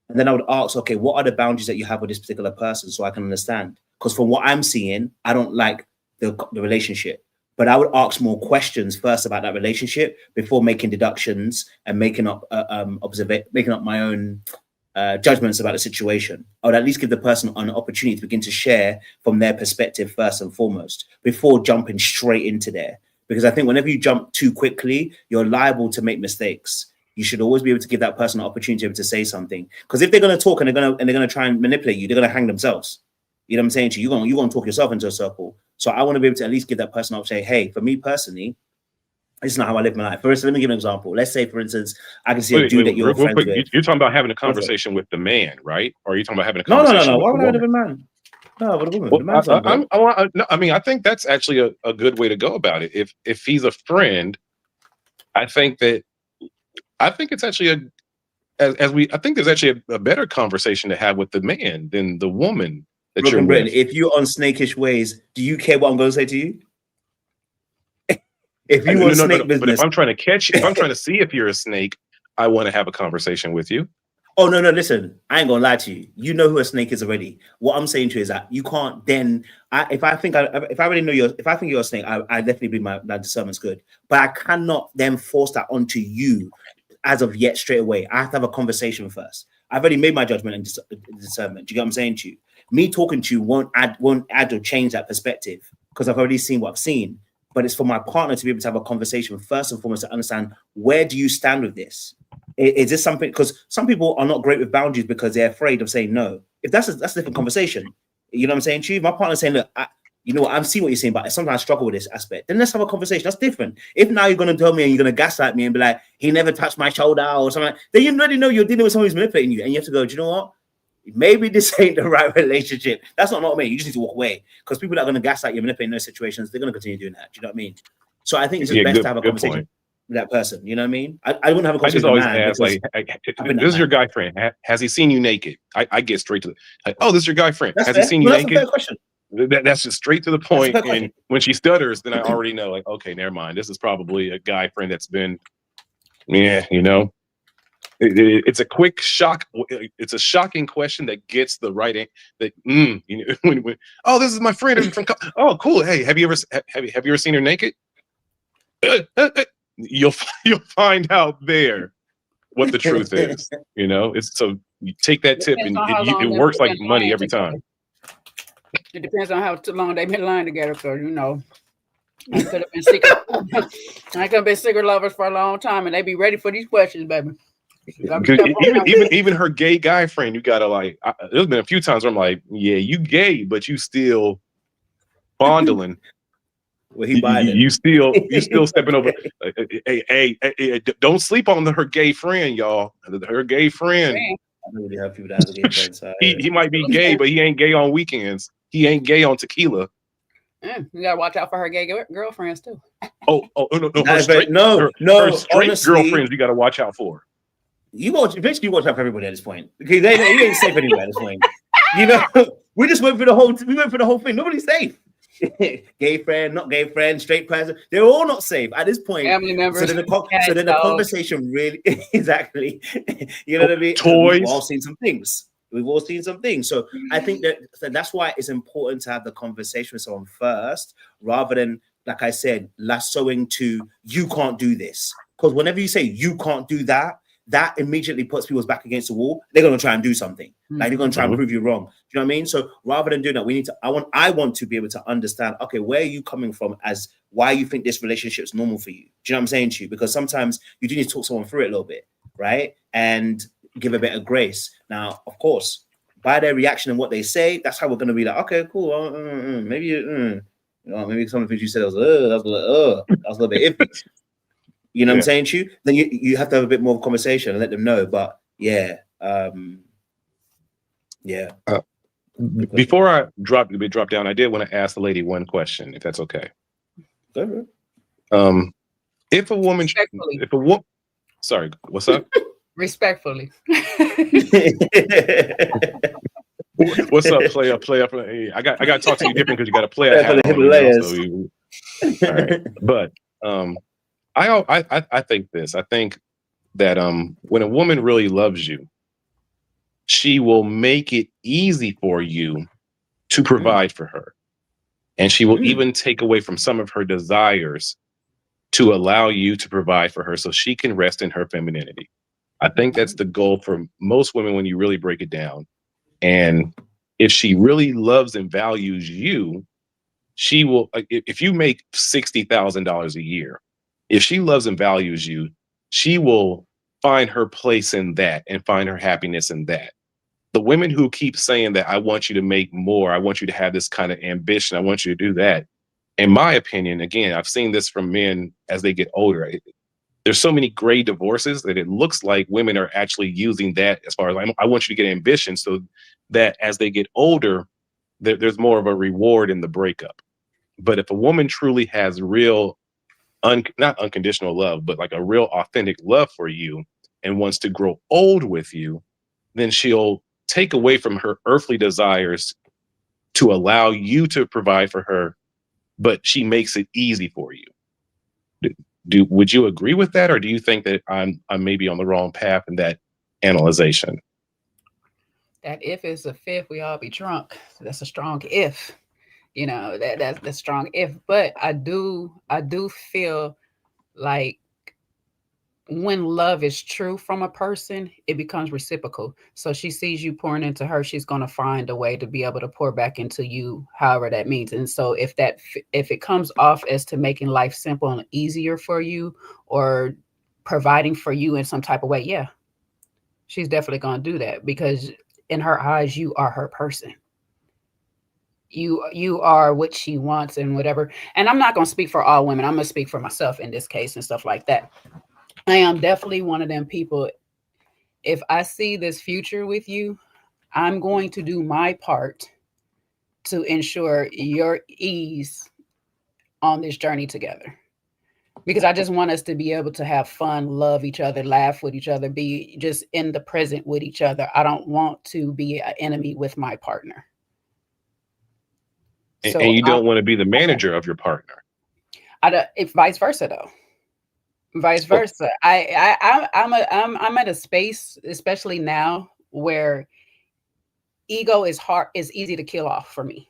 D: And then I would ask, okay, what are the boundaries that you have with this particular person so I can understand? Because from what I'm seeing, I don't like the relationship. But I would ask more questions first about that relationship before making deductions and making up my own judgments about the situation. I would at least give the person an opportunity to begin to share from their perspective first and foremost, before jumping straight into there. Because I think whenever you jump too quickly, you're liable to make mistakes. You should always be able to give that person an opportunity to be able to say something. Because if they're going to talk and they're going to try and manipulate you, they're going to hang themselves. You know what I'm saying to you? You're going to talk yourself into a circle. So I want to be able to at least give that person up, say, hey, for me personally, this is not how I live my life. First, let me give an example. Let's say, for instance, I can see a dude that you're friends with.
F: You're talking about having a conversation with the man, right? Or are you talking about having a conversation
D: No.
F: with
D: Why would I
F: the
D: have a man? No, with a woman.
F: well,
D: the man's
F: no, I mean, I think that's actually a good way to go about it. If he's a friend, I think it's actually I think there's actually a better conversation to have with the man than the woman that you're with.
D: If you're on snakish ways, do you care what I'm going to say to you? If you want snake business,
F: but if I'm trying to catch you, if I'm trying to see if you're a snake, I want to have a conversation with you.
D: Oh, no, listen, I ain't gonna lie to you. You know who a snake is already. What I'm saying to you is that you can't then, if I think you're a snake, I definitely believe my discernment's good. But I cannot then force that onto you as of yet straight away. I have to have a conversation first. I've already made my judgment and discernment. Do you get what I'm saying to you? Me talking to you won't add or change that perspective because I've already seen what I've seen. But it's for my partner to be able to have a conversation first and foremost to understand, where do you stand with this? Is this something, because some people are not great with boundaries because they're afraid of saying no. If that's a different conversation. You know what I'm saying to you? My partner's saying, look, you know what, I'm seeing what you're saying, but sometimes I struggle with this aspect. Then let's have a conversation. That's different. If now you're going to tell me and you're going to gaslight me and be like, he never touched my shoulder or something, then you already know you're dealing with someone who's manipulating you. And you have to go, do you know what? Maybe this ain't the right relationship. That's not me. You just need to walk away. Because people that are going to gaslight you and manipulate in those situations, they're going to continue doing that. Do you know what I mean? So I think it's just best to have a conversation with that person. You know what I mean? I wouldn't have a conversation with a man.
F: I just always ask, this is your guy friend. Has he seen you naked? I get straight to oh, this is your guy friend. Has he seen you naked? That's a fair question. That's just straight to the point. And when she stutters, then I already know, like, okay, never mind. This is probably a guy friend that's been, you know. It's a quick shock. It's a shocking question that gets the right. You know, when oh, this is my friend from. Oh, cool. Hey, have you ever seen her naked? You'll find out there what the truth is. You know, it's so you take that tip and it works like money every time.
E: It depends on how long they've been lying together. So you know, I could have been secret. I could have been secret lovers for a long time, and they be ready for these questions, baby.
F: Even her gay guy friend, you gotta like. There's been a few times where I'm like, yeah, you gay, but you still fondling.
D: Well,
F: you still stepping over. Hey, don't sleep on her gay friend, y'all. Her gay friend.
D: don't really have people that have a gay friend. So
F: He might be gay, but he ain't gay on weekends. He ain't gay on tequila.
E: You gotta watch out for her gay girlfriends too.
F: Oh no. Her
D: straight honestly,
F: girlfriends you got to watch out for.
D: You watch out for everybody at this point because he ain't safe anywhere at this point. You know, we just went for the whole thing. Nobody's safe. Gay friend, not gay friend, straight person, they're all not safe at this point.
E: Family members.
D: So then the conversation really exactly. You know what I mean?
F: Toys.
D: We've all seen some things. So I think that's why it's important to have the conversation with someone first, rather than, like I said, lassoing to you can't do this. Because whenever you say you can't do that, that immediately puts people's back against the wall. They're going to try and do something. Like they're going to try and prove you wrong. Do you know what I mean? So rather than doing that, I want to be able to understand, okay, where are you coming from as why you think this relationship is normal for you? Do you know what I'm saying to you? Because sometimes you do need to talk someone through it a little bit, right? And give a bit of grace. Now, of course, by their reaction and what they say, that's how we're going to be like, okay, cool. Maybe some of the things you said was a little bit iffy. You know what I'm saying to you? Then you have to have a bit more of a conversation and let them know. But
F: before I drop down, I did want to ask the lady one question, if that's okay.
D: Go ahead.
F: If a woman, sorry, what's up?
E: Respectfully.
F: What's up, player? Hey, I got to talk to you different because you got to play a
D: Himalayas.
F: All right. But I think this. I think that when a woman really loves you, she will make it easy for you to provide for her, and she will even take away from some of her desires to allow you to provide for her, so she can rest in her femininity. I think that's the goal for most women when you really break it down. And if she really loves and values you, she will, if you make $60,000 a year, if she loves and values you, she will find her place in that and find her happiness in that. The women who keep saying that I want you to make more, I want you to have this kind of ambition, I want you to do that. In my opinion, again, I've seen this from men as they get older. There's so many gray divorces that it looks like women are actually using that as far as I want you to get ambition, so that as they get older, there's more of a reward in the breakup. But if a woman truly has real, not unconditional love, but like a real authentic love for you and wants to grow old with you, then she'll take away from her earthly desires to allow you to provide for her, but she makes it easy for you. Would you agree with that, or do you think that I'm maybe on the wrong path in that analyzation?
E: That if is a fifth, we all be drunk. So that's a strong if. You know, that's the strong if. But I do feel like when love is true from a person, it becomes reciprocal. So she sees you pouring into her, she's going to find a way to be able to pour back into you, however that means. And so if it comes off as to making life simple and easier for you, or providing for you in some type of way, yeah, she's definitely going to do that, because in her eyes, you are her person. You are what she wants and whatever. And I'm not going to speak for all women. I'm going to speak for myself in this case and stuff like that. I am definitely one of them people. If I see this future with you, I'm going to do my part to ensure your ease on this journey together. Because I just want us to be able to have fun, love each other, laugh with each other, be just in the present with each other. I don't want to be an enemy with my partner.
F: So and you don't want to be the manager of your partner.
E: If vice versa, though. Vice versa. I'm at a space, especially now, where ego is easy to kill off for me.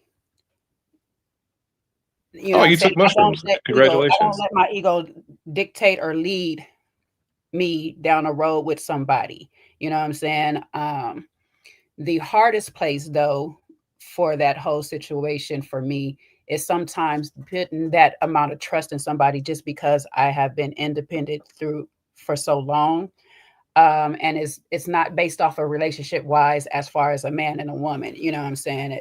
E: You know,
F: you took mushrooms. Congratulations.
E: I don't let my ego dictate or lead me down a road with somebody. You know what I'm saying? The hardest place, though, for that whole situation for me is sometimes putting that amount of trust in somebody just because I have been independent for so long. And it's not based off of relationship wise as far as a man and a woman. You know what I'm saying?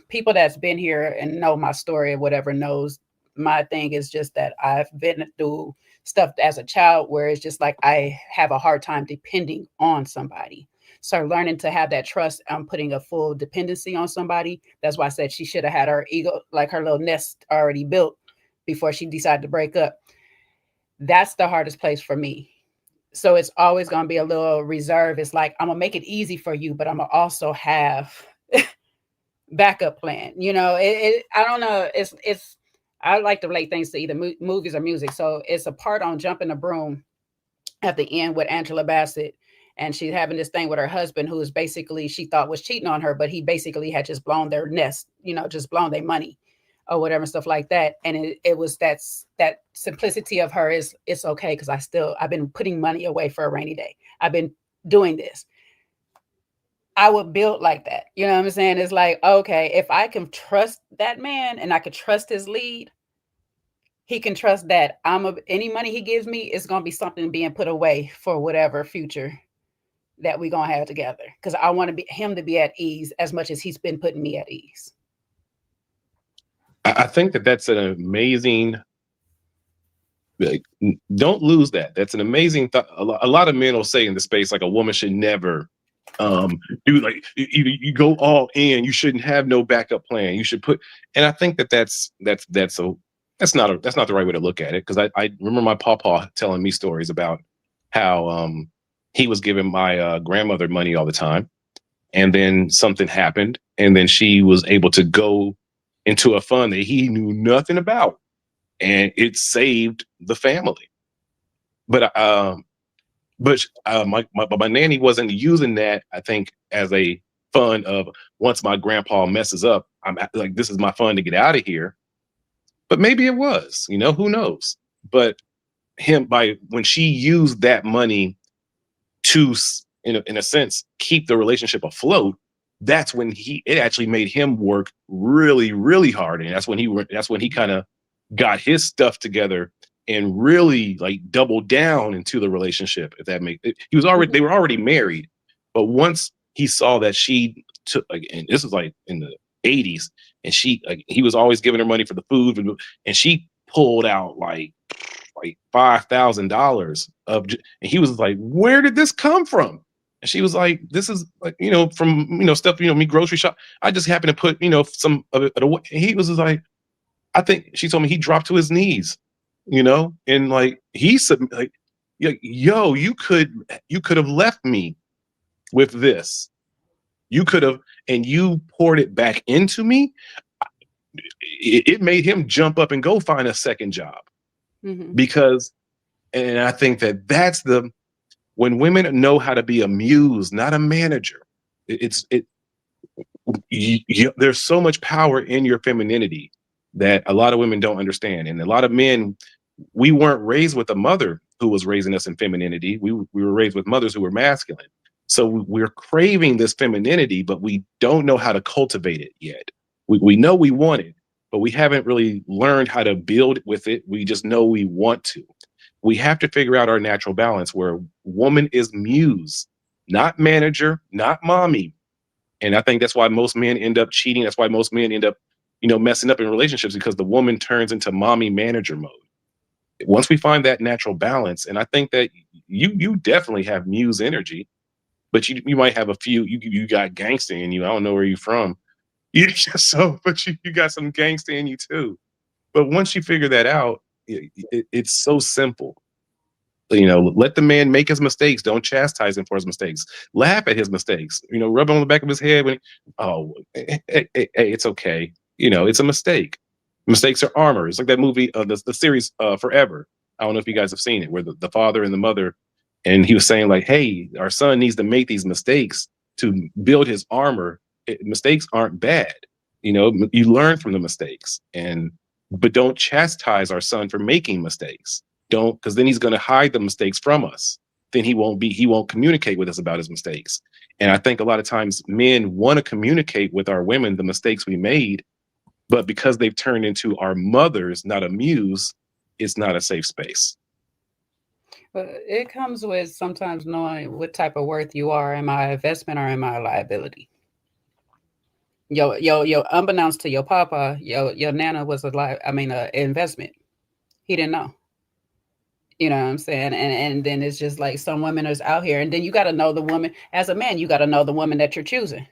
E: People that's been here and know my story or whatever knows my thing is just that I've been through stuff as a child where it's just like I have a hard time depending on somebody. start learning to have that trust, putting a full dependency on somebody. That's why I said she should have had her ego, like her little nest already built before she decided to break up. That's the hardest place for me. So it's always going to be a little reserve. It's like, I'm gonna make it easy for you, but I'm gonna also have backup plan. You know, I don't know. I like to relate things to either movies or music. So it's a part on Jumping the Broom at the end with Angela Bassett. And she's having this thing with her husband, who is basically, she thought was cheating on her, but he basically had just blown their nest, you know, just blown their money or whatever, stuff like that. And it was that simplicity of her is, it's okay, because I've been putting money away for a rainy day. I've been doing this. I would build like that. You know what I'm saying? It's like, okay, if I can trust that man and I could trust his lead, he can trust that any money he gives me is going to be something being put away for whatever future that we're going to have together. Because I want him to be at ease as much as he's been putting me at ease.
F: I think that's an amazing, don't lose that. That's an amazing thought. A lot of men will say in the space, like, a woman should never do, like, you go all in, you shouldn't have no backup plan. You should put, and I think that's not the right way to look at it. Because I remember my papa telling me stories about how he was giving my grandmother money all the time, and then something happened, and then she was able to go into a fund that he knew nothing about, and it saved the family. But my nanny wasn't using that, I think, as a fund of, once my grandpa messes up, I'm like, this is my fund to get out of here. But maybe it was, you know, who knows? But when she used that money to, in a sense, keep the relationship afloat, that's when it actually made him work really, really hard. And that's when he kind of got his stuff together and really, like, doubled down into the relationship. If that makes it, they were already married, but once he saw that she took, like, and this was like in the 80s, and he was always giving her money for the food, and she pulled out like $5,000 and he was like, where did this come from? And she was like, this is, like, from, stuff, me grocery shop. I just happened to put, some of it away. And he was just like, I think she told me he dropped to his knees, and like, he said, like, yo, you could have left me with this. You could have, and you poured it back into me. It made him jump up and go find a second job. Mm-hmm. Because, and I think that's when women know how to be a muse, not a manager, there's so much power in your femininity that a lot of women don't understand. And a lot of men, we weren't raised with a mother who was raising us in femininity. We were raised with mothers who were masculine. So we're craving this femininity, but we don't know how to cultivate it yet. We know we want it, but we haven't really learned how to build with it. We just know we want to. We have to figure out our natural balance where woman is muse, not manager, not mommy. And I think that's why most men end up cheating. That's why most men end up, messing up in relationships, because the woman turns into mommy manager mode. Once we find that natural balance, and I think that you definitely have muse energy, but you might have a few, you got gangsta in you. I don't know where you're from. But you got some gangsta in you too. But once you figure that out, it's so simple. Let the man make his mistakes. Don't chastise him for his mistakes. Laugh at his mistakes. Rub him on the back of his head hey, it's okay. It's a mistake. Mistakes are armor. It's like that movie, the series Forever. I don't know if you guys have seen it, where the father and the mother, and he was saying, like, hey, our son needs to make these mistakes to build his armor. Mistakes aren't bad. You learn from the mistakes, but don't chastise our son for making mistakes. Don't, because then he's going to hide the mistakes from us. Then he won't communicate with us about his mistakes. And I think a lot of times men want to communicate with our women the mistakes we made, but because they've turned into our mothers, not a muse, it's not a safe space.
E: But it comes with sometimes knowing what type of worth you are. Am I an investment or am I a liability? Yo, unbeknownst to your papa, your nana was an investment. He didn't know. You know what I'm saying? And then it's just like some women are out here, and then you got to know the woman. As a man, you got to know the woman that you're choosing.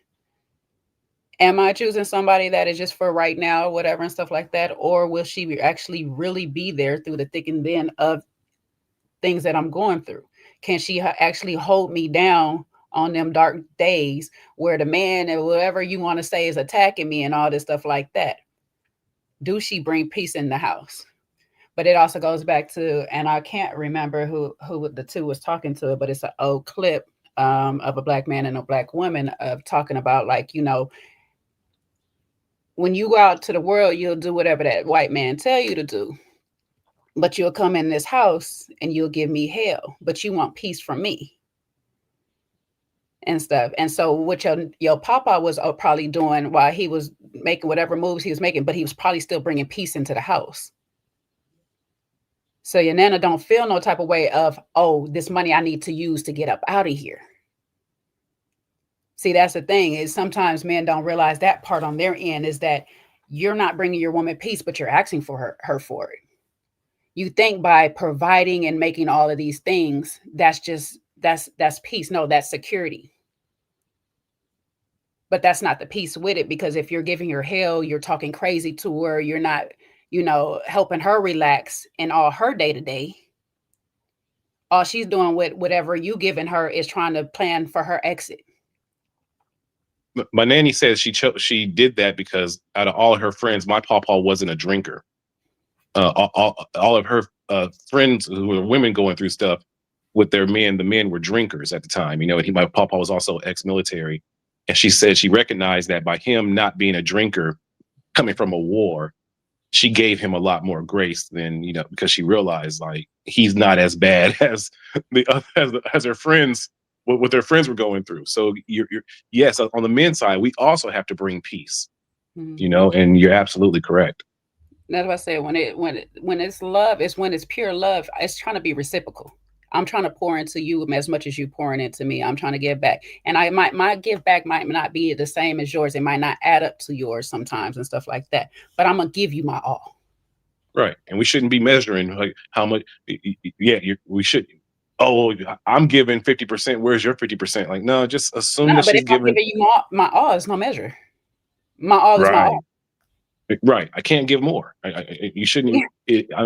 E: Am I choosing somebody that is just for right now, whatever, and stuff like that? Or will she actually really be there through the thick and thin of things that I'm going through? Can she actually hold me down on them dark days where the man and whatever you want to say is attacking me and all this stuff like that? Do she bring peace in the house? But it also goes back to, and I can't remember who the two was talking to, but it's an old clip of a black man and a black woman of talking about, like, you know, when you go out to the world, you'll do whatever that white man tell you to do, but you'll come in this house and you'll give me hell, but you want peace from me and stuff. And so what your papa was probably doing while he was making whatever moves he was making, but he was probably still bringing peace into the house. So your nana don't feel no type of way of, oh, this money I need to use to get up out of here. See, that's the thing, is sometimes men don't realize that part on their end, is that you're not bringing your woman peace, but you're asking for her for it. You think by providing and making all of these things, that's peace. No, that's security. But that's not the peace with it, because if you're giving her hell, you're talking crazy to her, you're not, you know, helping her relax in all her day-to-day. All she's doing with whatever you giving her is trying to plan for her exit.
F: My nanny says she did that because out of all of her friends, my pawpaw wasn't a drinker. All of her friends who were women going through stuff with their men, the men were drinkers at the time, you know, and my pawpaw was also ex-military. And she said she recognized that by him not being a drinker, coming from a war, she gave him a lot more grace than, you know, because she realized, like, he's not as bad as as her friends, what their friends were going through. So you're yes, on the men's side, we also have to bring peace, you know, and you're absolutely correct.
E: That's what I said. When it's love, it's when it's pure love. It's trying to be reciprocal. I'm trying to pour into you as much as you pouring into me. I'm trying to give back, and my give back might not be the same as yours. It might not add up to yours sometimes and stuff like that. But I'm gonna give you my all.
F: Right, and we shouldn't be measuring like how much. Yeah, we should. Oh, I'm giving 50%. Where's your 50%? Like, no, just assume that she's giving.
E: I'm giving you my all, it's no measure. My all is my all.
F: Right, I can't give more. You shouldn't.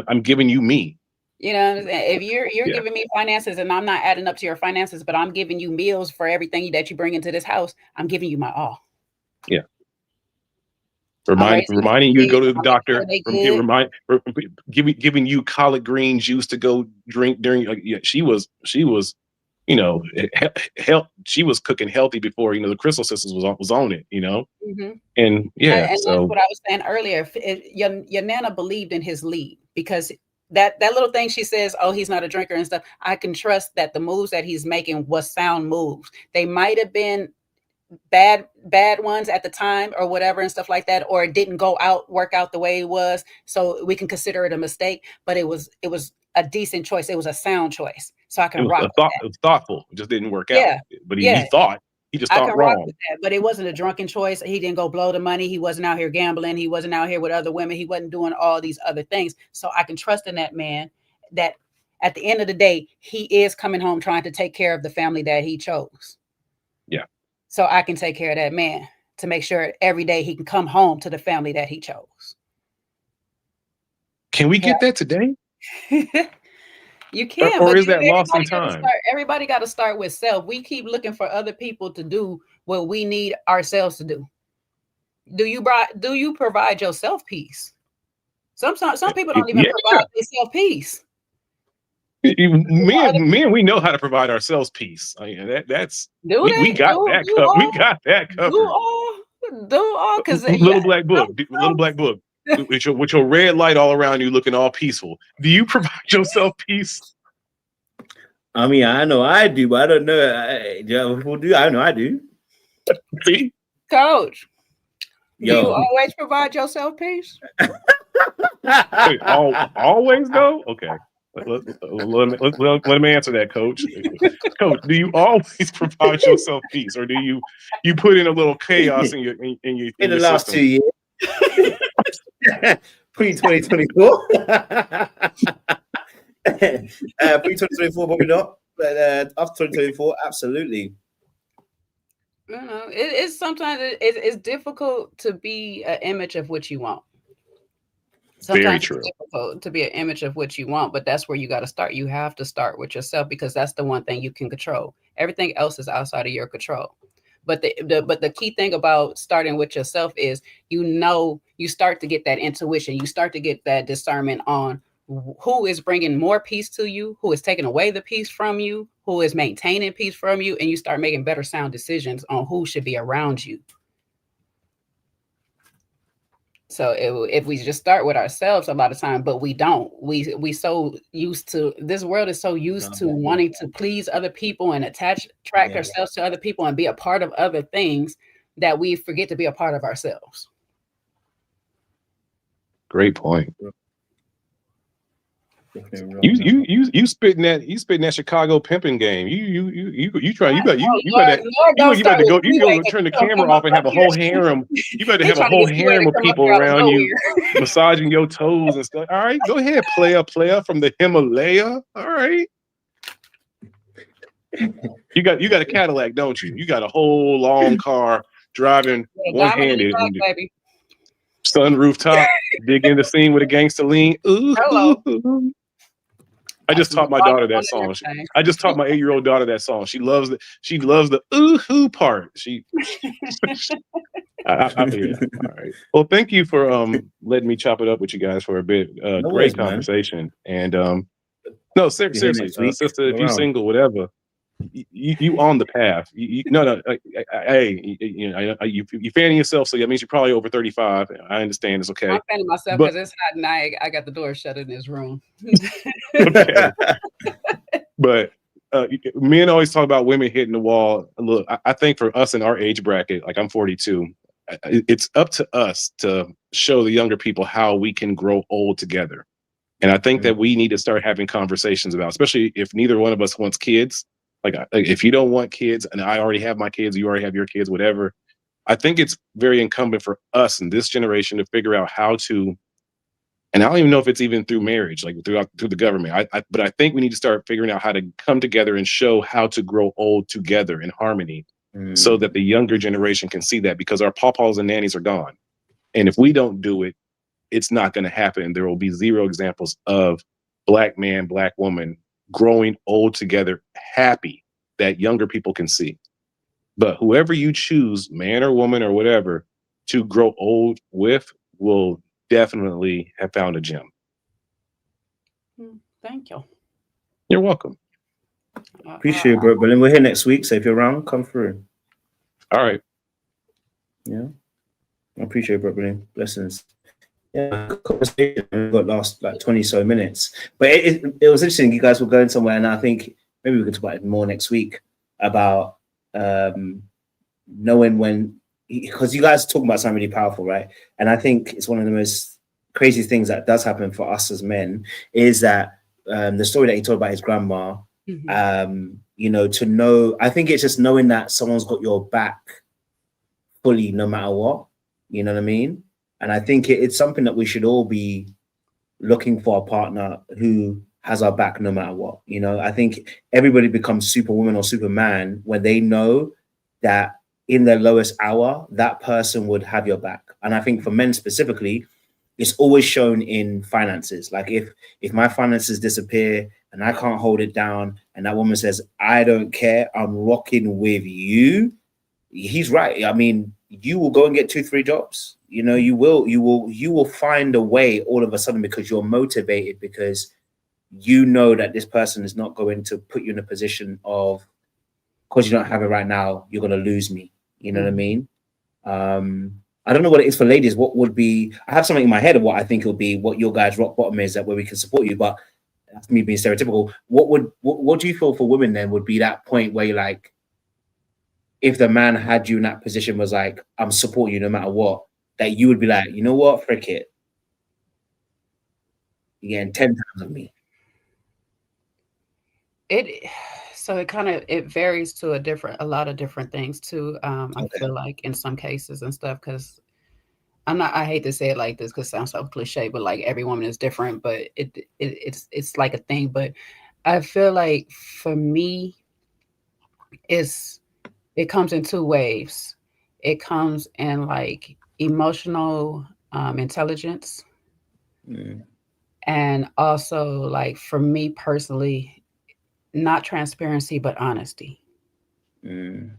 F: I'm giving you me.
E: You know what I'm saying? If you're giving me finances and I'm not adding up to your finances, but I'm giving you meals for everything that you bring into this house, I'm giving you my all.
F: Yeah. Reminding you to go to the doctor. Giving you collard green juice to go drink during. She was, you know, she was cooking healthy before, you know, the Crystal Sisters was on it, you know, and
E: that's what I was saying earlier. Your nana believed in his lead, because that little thing she says, oh, he's not a drinker and stuff. I can trust that the moves that he's making was sound moves. They might have been bad ones at the time or whatever and stuff like that, or it didn't work out the way it was, so we can consider it a mistake, but it was a decent choice. It was a sound choice, so I can rock with that. It was
F: thoughtful. It just didn't work out, but he just thought wrong.
E: But it wasn't a drunken choice. He didn't go blow the money. He wasn't out here gambling. He wasn't out here with other women. He wasn't doing all these other things. So I can trust in that man, that at the end of the day, he is coming home trying to take care of the family that he chose.
F: Yeah.
E: So I can take care of that man to make sure every day he can come home to the family that he chose.
F: Can we get that today?
E: You can,
F: or is that lost in time?
E: Everybody got to start with self. We keep looking for other people to do what we need ourselves to do. Do you provide yourself peace? Some people don't even provide themselves peace.
F: Men, we know how to provide ourselves peace. I mean, we got that covered.
E: Do all, because
F: little black book. With your red light all around you, looking all peaceful. Do you provide yourself peace?
D: I mean, I know I do, but I don't know. People do. I know I do.
F: See,
E: Coach, do you always provide yourself peace?
F: Always go? Okay. Let him answer that, Coach. Coach, do you always provide yourself peace, or do you put in a little chaos in
D: the last
F: system?
D: 2 years? Pre-2024. Pre-2024, probably not. But after 2024, absolutely.
E: You know, it's sometimes it's difficult to be an image of what you want. Sometimes
F: Very true.
E: it's difficult to be an image of what you want, but that's where you got to start. You have to start with yourself because that's the one thing you can control. Everything else is outside of your control. But the key thing about starting with yourself is, you start to get that intuition. You start to get that discernment on who is bringing more peace to you, who is taking away the peace from you, who is maintaining peace from you, and you start making better sound decisions on who should be around you. So if we just start with ourselves a lot of time, but we don't, we so used to, this world is so used to wanting to please other people and track ourselves to other people and be a part of other things that we forget to be a part of ourselves.
F: Great point. You spitting that Chicago pimping game. You better go turn the camera off and have a whole harem. You better have a whole harem of people around you massaging your toes and stuff. All right, go ahead, player from the Himalaya. All right. You got a Cadillac, don't you? You got a whole long car driving one-handed. Sunroof top, dig in the scene with a gangster lean. Ooh, hello. Ooh. I just taught my daughter that song. I just taught my 8-year-old daughter that song. She loves the ooh part. I hear that. All right. Well, thank you for letting me chop it up with you guys for a bit. Great conversation. Man. And no, seriously, sister, if you single, whatever, you on the path. You fanning yourself, so that means you're probably over 35. I understand, it's okay.
E: I'm fanning myself because it's hot and I got the door shut in this room.
F: Okay. But men always talk about women hitting the wall. Look, I think for us in our age bracket, like I'm 42, it's up to us to show the younger people how we can grow old together. And I think that we need to start having conversations about, especially if neither one of us wants kids. Like if you don't want kids and I already have my kids, you already have your kids, whatever. I think it's very incumbent for us in this generation to figure out how to, and I don't even know if it's even through marriage, like through the government. But I think we need to start figuring out how to come together and show how to grow old together in harmony, so that the younger generation can see that, because our pawpaws and nannies are gone. And if we don't do it, it's not going to happen. There will be zero examples of Black man, Black woman growing old together, happy, that younger people can see. But whoever you choose, man or woman or whatever, to grow old with will definitely have found a gem.
E: Thank you.
F: You're welcome.
D: Appreciate it, bro. But then we're here next week, so if you're around, come through.
F: All right.
D: Yeah. I appreciate it, bro. Brilliant. Blessings. Yeah, conversation. We got last like 20 so minutes, but it was interesting. You guys were going somewhere, and I think maybe we could talk about it more next week about knowing when, because you guys are talking about something really powerful, right? And I think it's one of the most crazy things that does happen for us as men is that the story that he told about his grandma. To know, I think it's just knowing that someone's got your back fully, no matter what. You know what I mean? And I think it's something that we should all be looking for, a partner who has our back no matter what. You know, I think everybody becomes superwoman or superman when they know that in their lowest hour, that person would have your back. And I think for men specifically, it's always shown in finances. Like if my finances disappear and I can't hold it down, and that woman says, I don't care, I'm rocking with you, he's right. I mean, you will go and get 2-3 jobs. You know, you will find a way all of a sudden, because you're motivated, because you know that this person is not going to put you in a position of, because you don't have it right now, you're going to lose me. You know what I mean? I don't know what it is for ladies. What would be, I have something in my head of what I think it'll be, what your guys' rock bottom is, that where we can support you, but that's me being stereotypical. What do you feel for women then would be that point where you're like, if the man had you in that position, was like, I'm supporting you no matter what, that you would be like, you know what, frick it. You're getting 10 times of me.
E: So it varies to a lot of different things too. I feel like in some cases and stuff, because I hate to say it like this because it sounds so cliche, but like every woman is different, but it's like a thing. But I feel like for me, it comes in two waves. It comes in like emotional intelligence, and also like for me personally, not transparency but honesty. And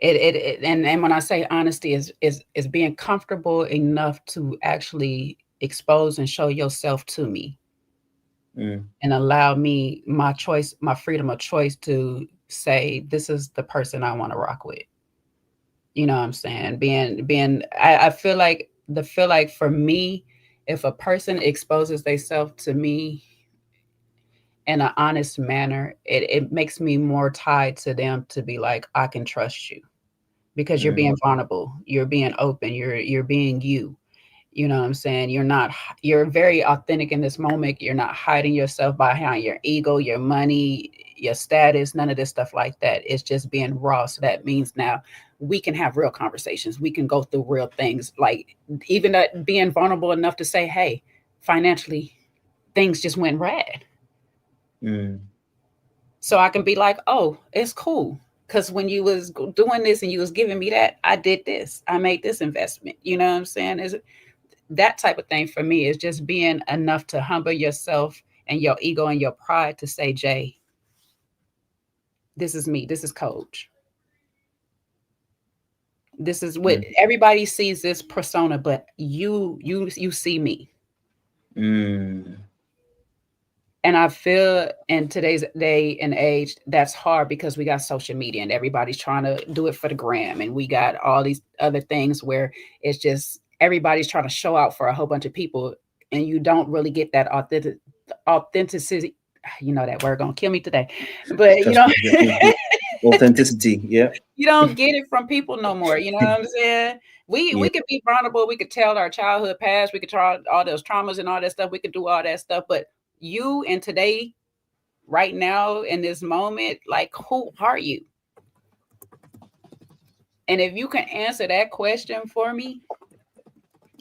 E: when I say honesty is being comfortable enough to actually expose and show yourself to me, and allow me my choice, my freedom of choice to say this is the person I want to rock with. You know what I'm saying? I feel like for me, if a person exposes themselves to me in an honest manner, it makes me more tied to them to be like, I can trust you because you're being vulnerable, you're being open, you're being you. You know what I'm saying? You're very authentic in this moment. You're not hiding yourself behind your ego, your money, your status, none of this stuff like that. It's just being raw. So that means now we can have real conversations. We can go through real things. Like even that being vulnerable enough to say, hey, financially, things just went rad. So I can be like, oh, it's cool. Because when you was doing this and you was giving me that, I did this. I made this investment. You know what I'm saying? Is that type of thing for me is just being enough to humble yourself and your ego and your pride to say, Jay, this is me. This is Coach. This is what everybody sees, this persona, but you see me. And I feel in today's day and age, that's hard because we got social media and everybody's trying to do it for the gram. And we got all these other things where it's just everybody's trying to show out for a whole bunch of people. And you don't really get that authenticity. You know, that word gonna kill me today. But you know,
D: authenticity. Yeah.
E: You don't get it from people no more. You know what I'm saying? We could be vulnerable. We could tell our childhood past. We could try all those traumas and all that stuff. We could do all that stuff. But you and today, right now, in this moment, like, who are you? And if you can answer that question for me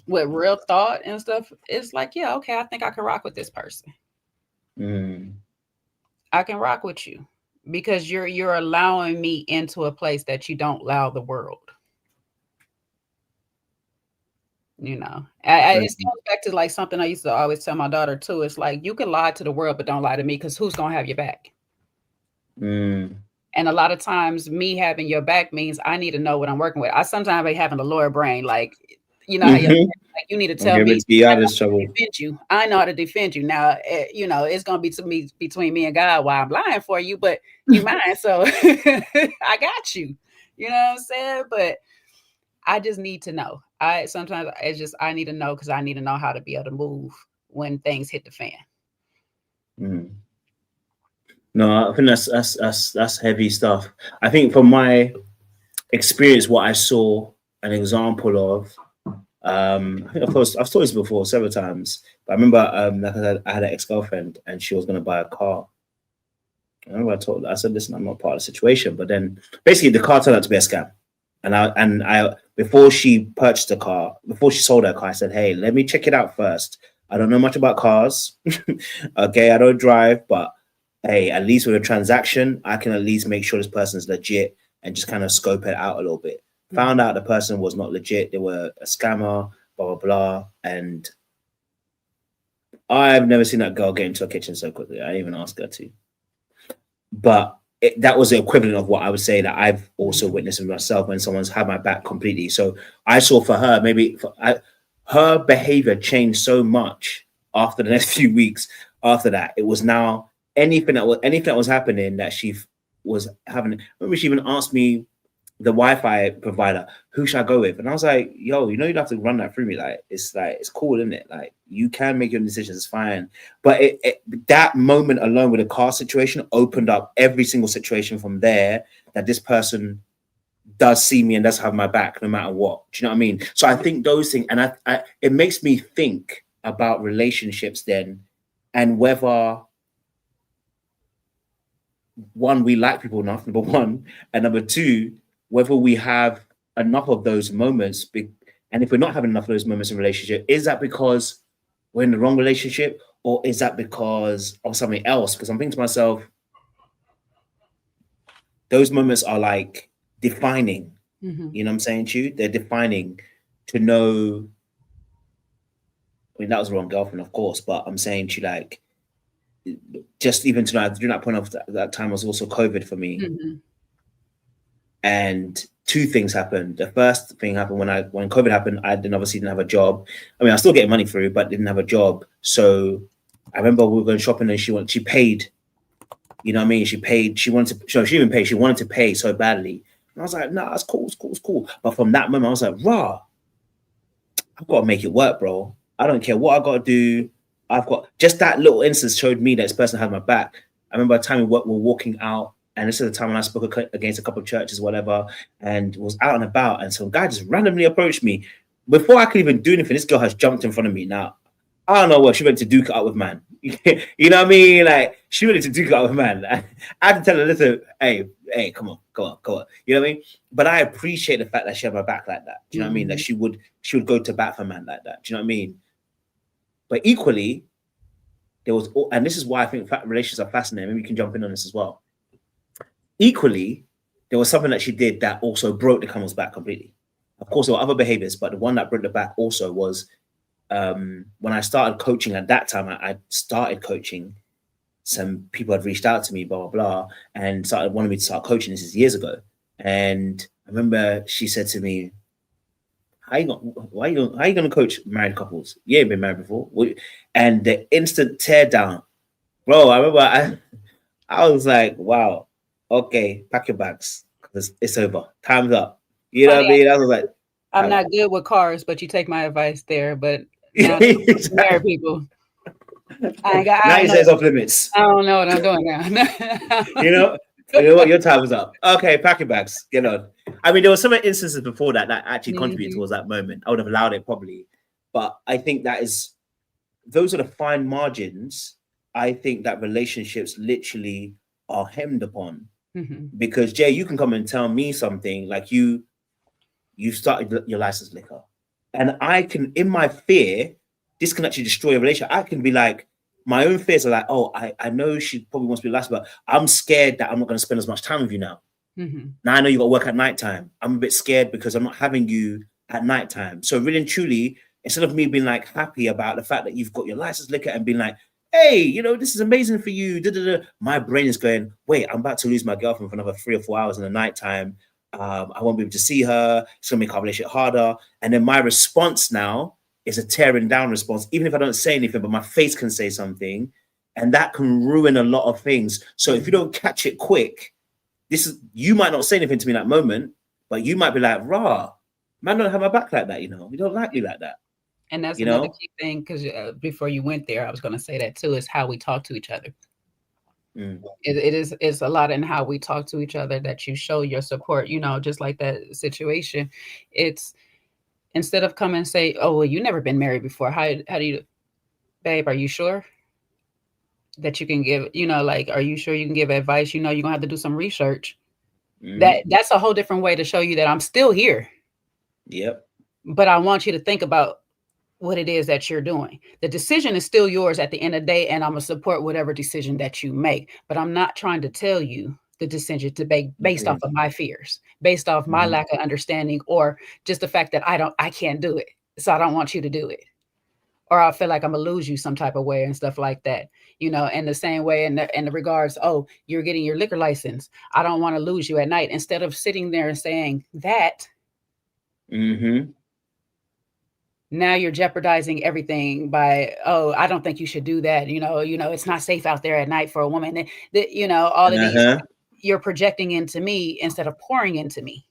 E: with real thought and stuff, it's like, yeah, okay, I think I can rock with this person. I can rock with you because you're allowing me into a place that you don't allow the world. You know, it goes back to like something I used to always tell my daughter too. It's like, you can lie to the world, but don't lie to me, because who's going to have your back? And a lot of times me having your back means I need to know what I'm working with. I sometimes be having a lawyer brain, like, you know, how like you need to tell me. I know how to defend you. I know how to defend you. Now, you know, it's going to be between me and God while I'm lying for you, but you mine. So I got you. You know what I'm saying? But I just need to know. I need to know, because I need to know how to be able to move when things hit the fan.
D: No, I think that's heavy stuff. I think from my experience, what I saw an example of, I think I've told this before several times, but I remember I had an ex-girlfriend and she was going to buy a car. I remember I said, listen, I'm not part of the situation. But then basically the car turned out to be a scam. And I before she purchased the car, before she sold her car, I said, hey, let me check it out first. I don't know much about cars. Okay, I don't drive, but hey, at least with a transaction, I can at least make sure this person's legit and just kind of scope it out a little bit. Found out the person was not legit. They were a scammer, blah, blah, blah. And I've never seen that girl get into a kitchen so quickly. I didn't even ask her to. But that was the equivalent of what I would say that I've also witnessed in myself when someone's had my back completely. So I saw for her, her behavior changed so much after the next few weeks. After that, it was now anything that was happening that she was having. Remember, she even asked me, the Wi-Fi provider, who should I go with? And I was like, yo, you know, you'd have to run that through me. It's cool, isn't it? Like, you can make your decisions, it's fine. But that moment alone with the car situation opened up every single situation from there, that this person does see me and does have my back no matter what. Do you know what I mean? So I think those things, and it makes me think about relationships then, and whether, one, we like people enough, number one, and number two, whether we have enough of those moments And if we're not having enough of those moments in relationship, is that because we're in the wrong relationship, or is that because of something else? Because I'm thinking to myself, those moments are like defining. You know what I'm saying to you? They're defining to know. I mean, that was the wrong girlfriend, of course, but I'm saying to you, like, just even tonight, during that point of that time was also COVID for me. And two things happened. The first thing happened when COVID happened, I obviously didn't have a job. I mean, I was still getting money through, but didn't have a job. So I remember we were going shopping and she paid. You know what I mean? She paid. She wanted to. She didn't pay. She wanted to pay so badly. And I was like, "Nah, it's cool. It's cool. It's cool." But from that moment, I was like, "Rah, I've got to make it work, bro. I don't care what I got to do. I've got." Just that little instance showed me that this person had my back. I remember a time we were walking out, and this is the time when I spoke against a couple of churches, whatever, and was out and about, and some guy just randomly approached me. Before I could even do anything, this girl has jumped in front of me. Now, I don't know what she went to duke it out with, man. You know what I mean? Like, she went to duke it out with, man. I had to tell her, listen, hey, come on. You know what I mean? But I appreciate the fact that she had my back like that. Do you know what I mean? That she would go to bat for a man like that. Do you know what I mean? But equally, there was, and this is why I think relationships are fascinating. Maybe you can jump in on this as well. Equally, there was something that she did that also broke the camel's back completely. Of course, there were other behaviors, but the one that broke the back also was when I started coaching at that time. I started coaching. Some people had reached out to me, blah, blah, blah, and wanted me to start coaching. This is years ago. And I remember she said to me, how you gonna coach married couples? You ain't been married before. And the instant tear down, bro, I remember I was like, wow, okay, pack your bags, because it's over. Time's up. You know what I mean? I was like,
E: I'm not good with cars, but you take my advice there. But now married people,
D: now you say it's off limits.
E: I don't know what I'm doing now.
D: You know what? Your time is up. Okay, pack your bags. Get on. I mean, there were some instances before that actually contributed towards that moment. I would have allowed it probably, but I think those are the fine margins. I think that relationships literally are hemmed upon, because Jay, you can come and tell me something like you started your licensed liquor, and I can, in my fear, this can actually destroy a relationship. I can be like, my own fears are like, oh, I know she probably wants to be licensed, but I'm scared that I'm not going to spend as much time with you now. Now I know you got to work at nighttime. I'm a bit scared because I'm not having you at nighttime. So really and truly, instead of me being like happy about the fact that you've got your licensed liquor and being like, hey, you know, this is amazing for you, my brain is going, wait, I'm about to lose my girlfriend for another 3 or 4 hours in the nighttime. I won't be able to see her. It's going to make our relationship harder. And then my response now is a tearing down response, even if I don't say anything, but my face can say something, and that can ruin a lot of things. So if you don't catch it quick, you might not say anything to me in that moment, but you might be like, rah, man, don't have my back like that, you know, you don't like me like that.
E: And that's another key thing, because before you went there, I was going to say that too, is how we talk to each other. It's a lot in how we talk to each other that you show your support, you know, just like that situation. It's instead of come and say, oh, well, you never been married before. How do you, babe, are you sure that you can give, you know, like, are you sure you can give advice? You know, you're gonna have to do some research. That's a whole different way to show you that I'm still here.
D: Yep.
E: But I want you to think about what it is that you're doing. The decision is still yours at the end of the day, and I'm gonna support whatever decision that you make. But I'm not trying to tell you the decision to be based off of my fears, based off my lack of understanding, or just the fact that I can't do it. So I don't want you to do it. Or I feel like I'm gonna lose you some type of way and stuff like that. You know, in the same way in the regards, oh, you're getting your liquor license. I don't want to lose you at night. Instead of sitting there and saying that, now you're jeopardizing everything by, oh, I don't think you should do that. You know, it's not safe out there at night for a woman. You know, all of these, you're projecting into me instead of pouring into me.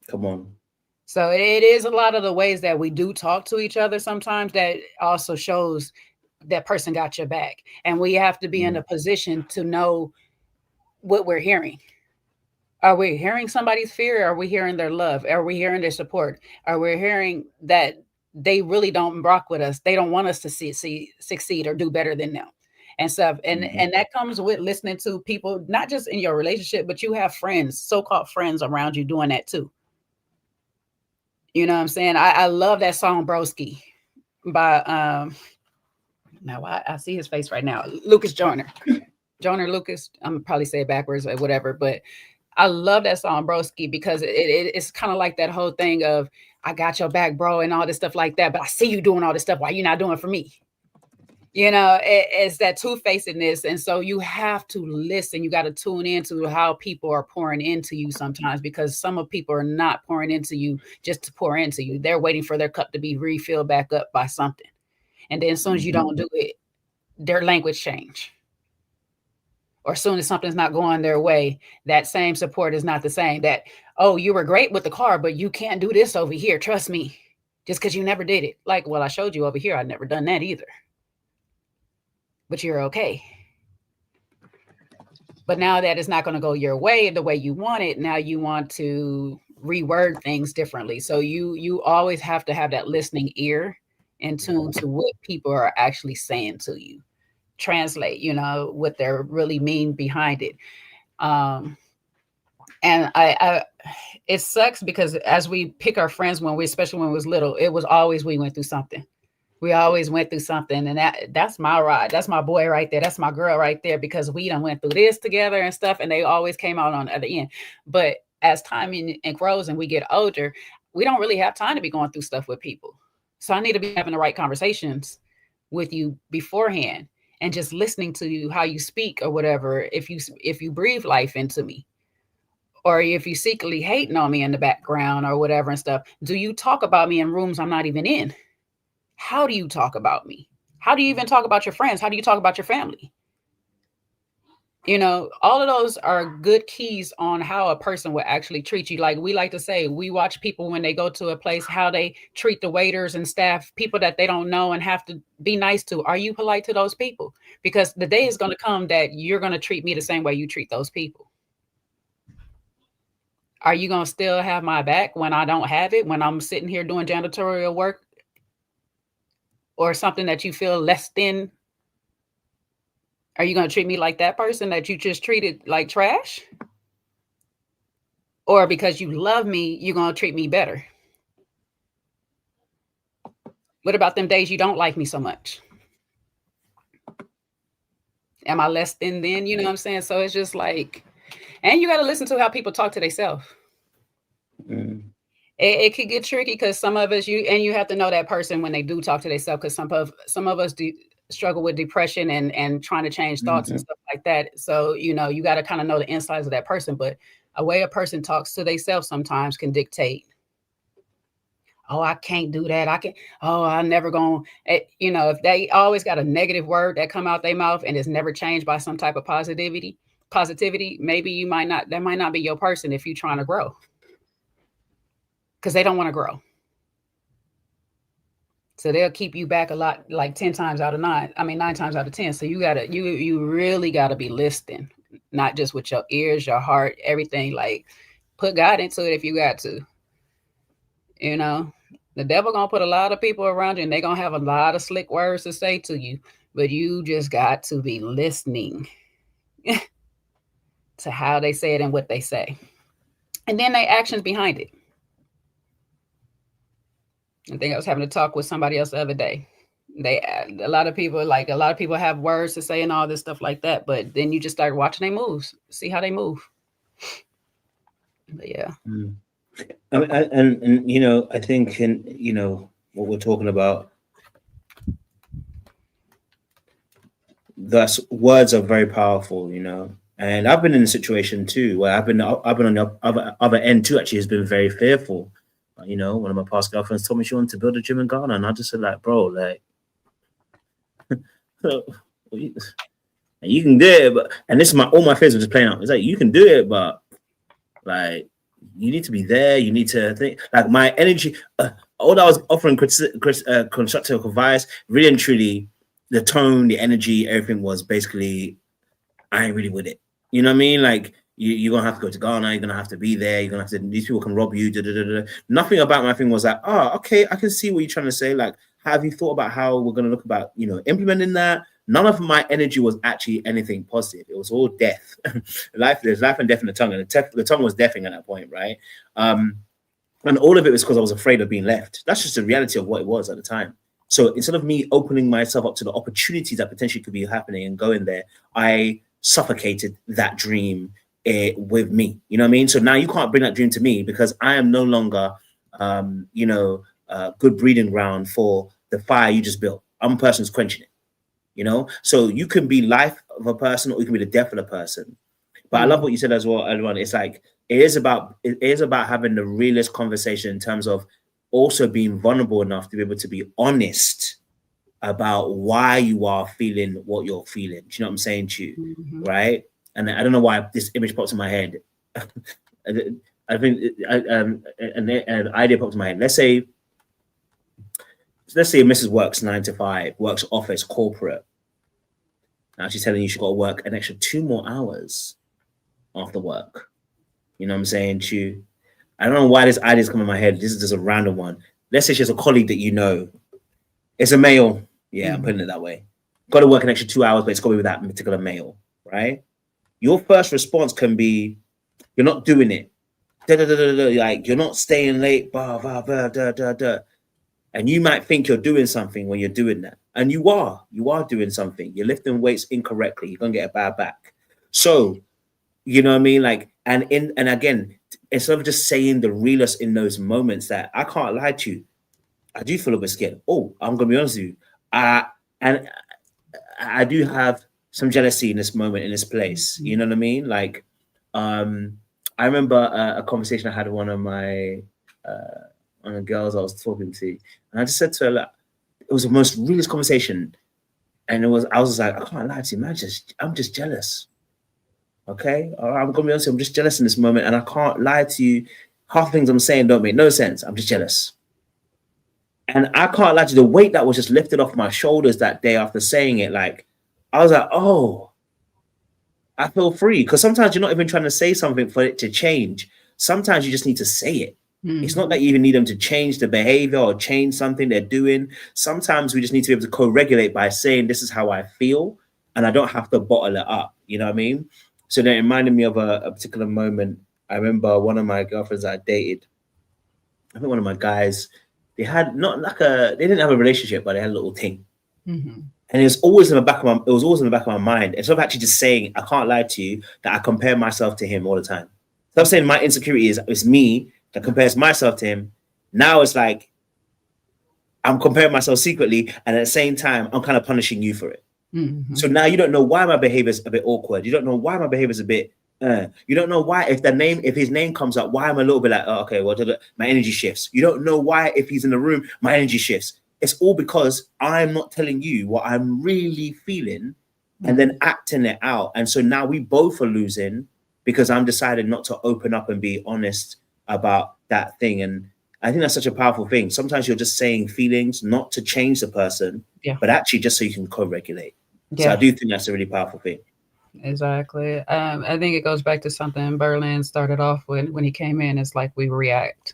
D: Come on.
E: So it is a lot of the ways that we do talk to each other sometimes that also shows that person got your back. And we have to be in a position to know what we're hearing. Are we hearing somebody's fear? Are we hearing their love? Are we hearing their support? Are we hearing that they really don't rock with us? They don't want us to succeed or do better than them and stuff. And that comes with listening to people, not just in your relationship, but you have friends, so-called friends around you doing that too. You know what I'm saying? I love that song Broski by now I see his face right now. Lucas Joyner. Lucas. I'm probably say it backwards or whatever, but I love that song Broski because it's kind of like that whole thing of I got your back, bro, and all this stuff like that. But I see you doing all this stuff. Why you not doing it for me? You know, it's that two-facedness. And so you have to listen. You got to tune into how people are pouring into you sometimes, because some of people are not pouring into you just to pour into you. They're waiting for their cup to be refilled back up by something. And then as soon as you don't do it, their language change. Or as soon as something's not going their way, that same support is not the same. That, oh, you were great with the car, but you can't do this over here. Trust me, just because you never did it. Like, well, I showed you over here. I've never done that either. But you're okay. But now that it's not going to go your way, the way you want it, now you want to reword things differently. So you always have to have that listening ear in tune to what people are actually saying to you. Translate, you know, what they're really mean behind it. And I it sucks because as we pick our friends especially when we was little, it was always we went through something. We always went through something, and that's my ride. That's my boy right there. That's my girl right there, because we done went through this together and stuff, and they always came out on the other end. But as time grows and we get older, we don't really have time to be going through stuff with people. So I need to be having the right conversations with you beforehand and just listening to you, how you speak or whatever. If you breathe life into me, or if you secretly hating on me in the background or whatever and stuff, do you talk about me in rooms I'm not even in? How do you talk about me? How do you even talk about your friends? How do you talk about your family? You know, all of those are good keys on how a person will actually treat you. Like we like to say, we watch people when they go to a place, how they treat the waiters and staff, people that they don't know and have to be nice to. Are you polite to those people? Because the day is going to come that you're going to treat me the same way you treat those people. Are you going to still have my back when I don't have it, when I'm sitting here doing janitorial work or something that you feel less than? Are you going to treat me like that person that you just treated like trash? Or because you love me, you're going to treat me better? What about them days you don't like me so much? Am I less than then? You know what I'm saying? So it's just like, and you got to listen to how people talk to themselves. It could get tricky because some of us, you have to know that person when they do talk to themselves, because some of us struggle with depression and trying to change thoughts and stuff like that. So, you know, you got to kind of know the insides of that person. But a way a person talks to themselves sometimes can dictate, oh, I can't do that. I can't. Oh, I'm never going to, you know, if they always got a negative word that come out their mouth and is never changed by some type of positivity, maybe that might not be your person if you're trying to grow. Because they don't want to grow. So they'll keep you back a lot, like 9 times out of 10. So you really gotta be listening, not just with your ears, your heart, everything. Like put God into it if you got to. You know, the devil gonna put a lot of people around you and they're gonna have a lot of slick words to say to you, but you just got to be listening to how they say it and what they say. And then their actions behind it. I think I was having a talk with somebody else the other day. A lot of people have words to say and all this stuff like that, but then you just start watching their moves, see how they move. But yeah.
D: I mean, and you know, I think you know what we're talking about. Thus, words are very powerful, you know. And I've been in a situation too where I've been on the other end too. Actually, has been very fearful. You know, one of my past girlfriends told me she wanted to build a gym in Ghana, and I just said, like, bro, like, you can do it, but and this is all my fears were just playing out. It's like you can do it, but like you need to be there. You need to think. Like my energy, all I was offering constructive advice, really and truly, the tone, the energy, everything was basically, I ain't really with it. You know what I mean? Like. You're gonna have to go to Ghana. You're gonna have to be there. You're gonna have to. These people can rob you. Nothing about my thing was like, oh, okay, I can see what you're trying to say. Like, have you thought about how we're gonna look about, you know, implementing that? None of my energy was actually anything positive. It was all death. There's life and death in the tongue, and the tongue was deafing at that point, right? And all of it was because I was afraid of being left. That's just the reality of what it was at the time. So instead of me opening myself up to the opportunities that potentially could be happening and going there, I suffocated that dream with me. You know what I mean? So now you can't bring that dream to me because I am no longer, good breeding ground for the fire you just built. I'm a person who's quenching it. You know? So you can be life of a person or you can be the death of a person. But I love what you said as well, everyone. It's like, it is about having the realist conversation in terms of also being vulnerable enough to be able to be honest about why you are feeling what you're feeling. Do you know what I'm saying to you? Right? And I don't know why this image pops in my head. I think an idea popped in my head. Let's say Mrs. works 9 to 5, works office, corporate. Now she's telling you she's got to work an extra 2 more hours after work. You know what I'm saying? I don't know why this idea's come in my head. This is just a random one. Let's say she has a colleague that you know. It's a male. Yeah, I'm putting it that way. Got to work an extra 2 hours, but it's got to be with that particular male, right? Your first response can be, you're not doing it. Like, you're not staying late, blah, blah, blah, da, da, da. And you might think you're doing something when you're doing that. And you are doing something. You're lifting weights incorrectly. You're going to get a bad back. So, you know what I mean? Like, and again, instead of just saying the realest in those moments that I can't lie to you, I do feel a bit scared. Oh, I'm going to be honest with you. And I do have some jealousy in this moment, in this place. You know what I mean? Like, I remember a conversation I had with one of the girls I was talking to, and I just said to her, like, it was the most realest conversation, and I was just like, I can't lie to you, man. I'm just jealous. Okay, I'm gonna be honest, I'm just jealous in this moment, and I can't lie to you. Half the things I'm saying don't make no sense. I'm just jealous, and I can't lie to you. The weight that was just lifted off my shoulders that day after saying it, like, I was like, oh, I feel free. Because sometimes you're not even trying to say something for it to change. Sometimes you just need to say it. It's not that you even need them to change the behavior or change something they're doing. Sometimes we just need to be able to co-regulate by saying, this is how I feel, and I don't have to bottle it up. You know what I mean? So that reminded me of a particular moment. I remember one of my girlfriends that I dated. I think one of my guys, they didn't have a relationship, but they had a little thing. And it was always in the back of my mind. Instead of actually just saying, I can't lie to you, that I compare myself to him all the time. So I'm saying my insecurity is me that compares myself to him. Now it's like I'm comparing myself secretly, and at the same time, I'm kind of punishing you for it. So now you don't know why my behavior is a bit awkward. You don't know why my behavior is a bit. You don't know why if his name comes up, why I'm a little bit like, oh, okay, well, my energy shifts. You don't know why if he's in the room, my energy shifts. It's all because I'm not telling you what I'm really feeling and then acting it out. And so now we both are losing because I'm deciding not to open up and be honest about that thing. And I think that's such a powerful thing. Sometimes you're just saying feelings, not to change the person, but actually just so you can co-regulate. So I do think that's a really powerful thing.
E: Exactly. I think it goes back to something Berlin started off with when he came in. It's like we react.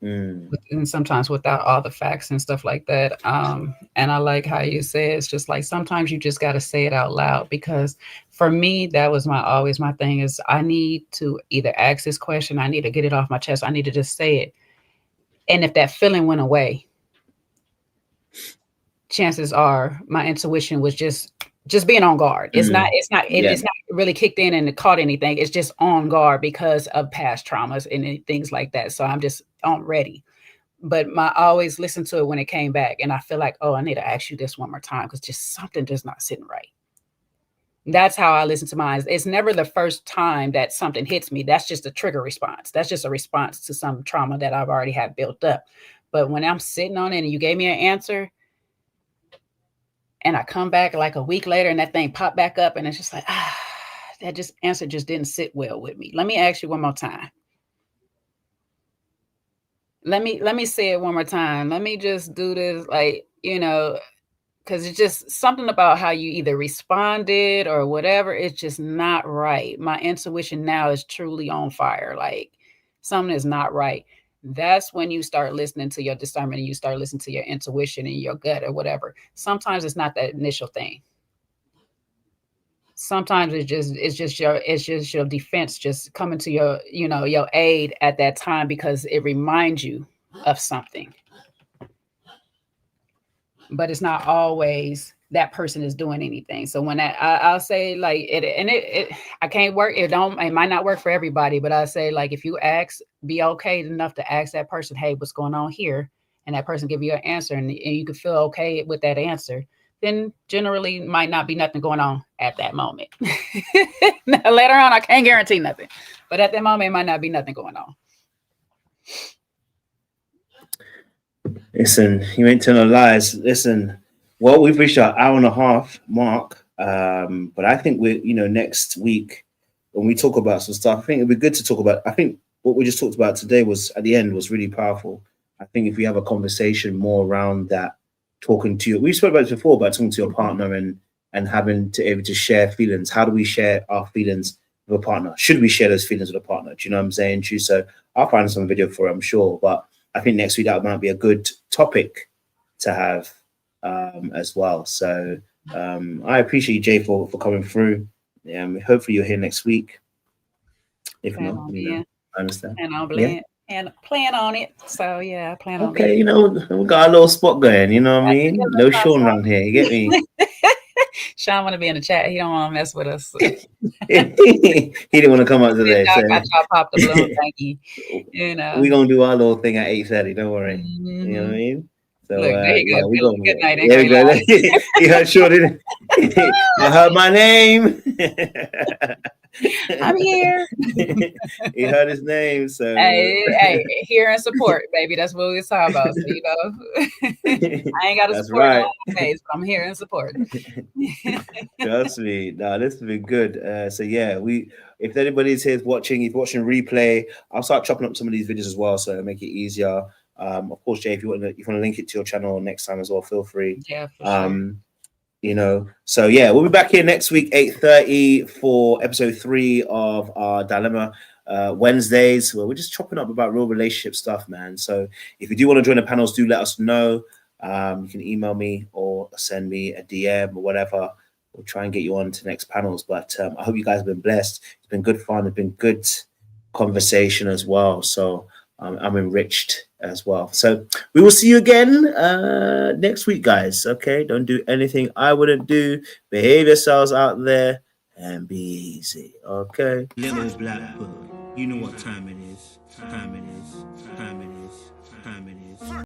E: And sometimes without all the facts and stuff like that. And I like how you say it's just like sometimes you just got to say it out loud, because for me, that was always my thing is I need to either ask this question, I need to get it off my chest, I need to just say it. And if that feeling went away, chances are my intuition was just being on guard. It's not really kicked in and caught anything. It's just on guard because of past traumas and things like that. So I'm just ready. But I always listened to it when it came back. And I feel like, oh, I need to ask you this one more time because just something just not sitting right. That's how I listen to mine. It's never the first time that something hits me. That's just a trigger response. That's just a response to some trauma that I've already had built up. But when I'm sitting on it and you gave me an answer, and I come back like a week later and that thing popped back up and it's just like, that answer just didn't sit well with me. Let me ask you one more time. Let me say it one more time. Let me just do this, like, because it's just something about how you either responded or whatever. It's just not right. My intuition now is truly on fire. Like something is not right. That's when you start listening to your discernment and you start listening to your intuition and your gut or whatever. Sometimes it's not that initial thing. sometimes it's just your defense just coming to your, your aid at that time, because it reminds you of something. But it's not always that person is doing anything. So when I'll say like it I can't work. It might not work for everybody, but I say like, if you be okay enough to ask that person, hey, what's going on here? And that person give you an answer, and you can feel okay with that answer, then generally might not be nothing going on at that moment. Now, later on, I can't guarantee nothing, but at that moment, it might not be nothing going on.
D: Listen, you ain't telling no lies. Listen, well, we've reached our hour and a half mark. But I think next week when we talk about some stuff, I think it'd be good to talk about. I think what we just talked about today was at the end was really powerful. I think if we have a conversation more around that, talking to you, we spoke about this before, about talking to your partner and having to able to share feelings. How do we share our feelings with a partner? Should we share those feelings with a partner? Do you know what I'm saying? So I'll find some video for it, I'm sure. But I think next week that might be a good topic to have as well. So I appreciate you, Jay, for coming through. Hopefully you're here next week. If not, I understand.
E: And plan on it. So yeah, I plan on it.
D: Okay, we got a little spot going, you know what I mean? No Sean around here, you get me?
E: Sean want to be in the chat. He don't want to mess with us.
D: He didn't want to come out today.
E: I got y'all pop the balloon, thank you.
D: We're gonna do our little thing at 8:30, don't worry. You know what I mean? So
E: look, there you go.
D: we go.
E: Good night.
D: There we go. You heard Sean, didn't he? I heard my name.
E: I'm here.
D: He heard his name, so
E: hey, here and support, baby. That's what we're talking about. So, I ain't got to support
D: right.
E: on my face, but I'm here and support.
D: Trust me. No, this has been good. So yeah, if anybody's here watching, if you're watching replay, I'll start chopping up some of these videos as well, so it'll make it easier. Of course, Jay, if you want to link it to your channel next time as well, feel free.
E: Yeah, for sure.
D: So yeah, we'll be back here next week, 8:30 for episode 3 of our Dilemma Wednesdays, where we're just chopping up about real relationship stuff, man. So if you do want to join the panels, do let us know. You can email me or send me a DM or whatever. We'll try and get you on to next panels. But I hope you guys have been blessed. It's been good fun. It's been good conversation as well. So I'm enriched as well. So we will see you again next week, guys. Okay, don't do anything I wouldn't do. Behave yourselves out there and be easy. Okay.
G: Little black book. You know what time it is. Time it is. Time it is. Time it is.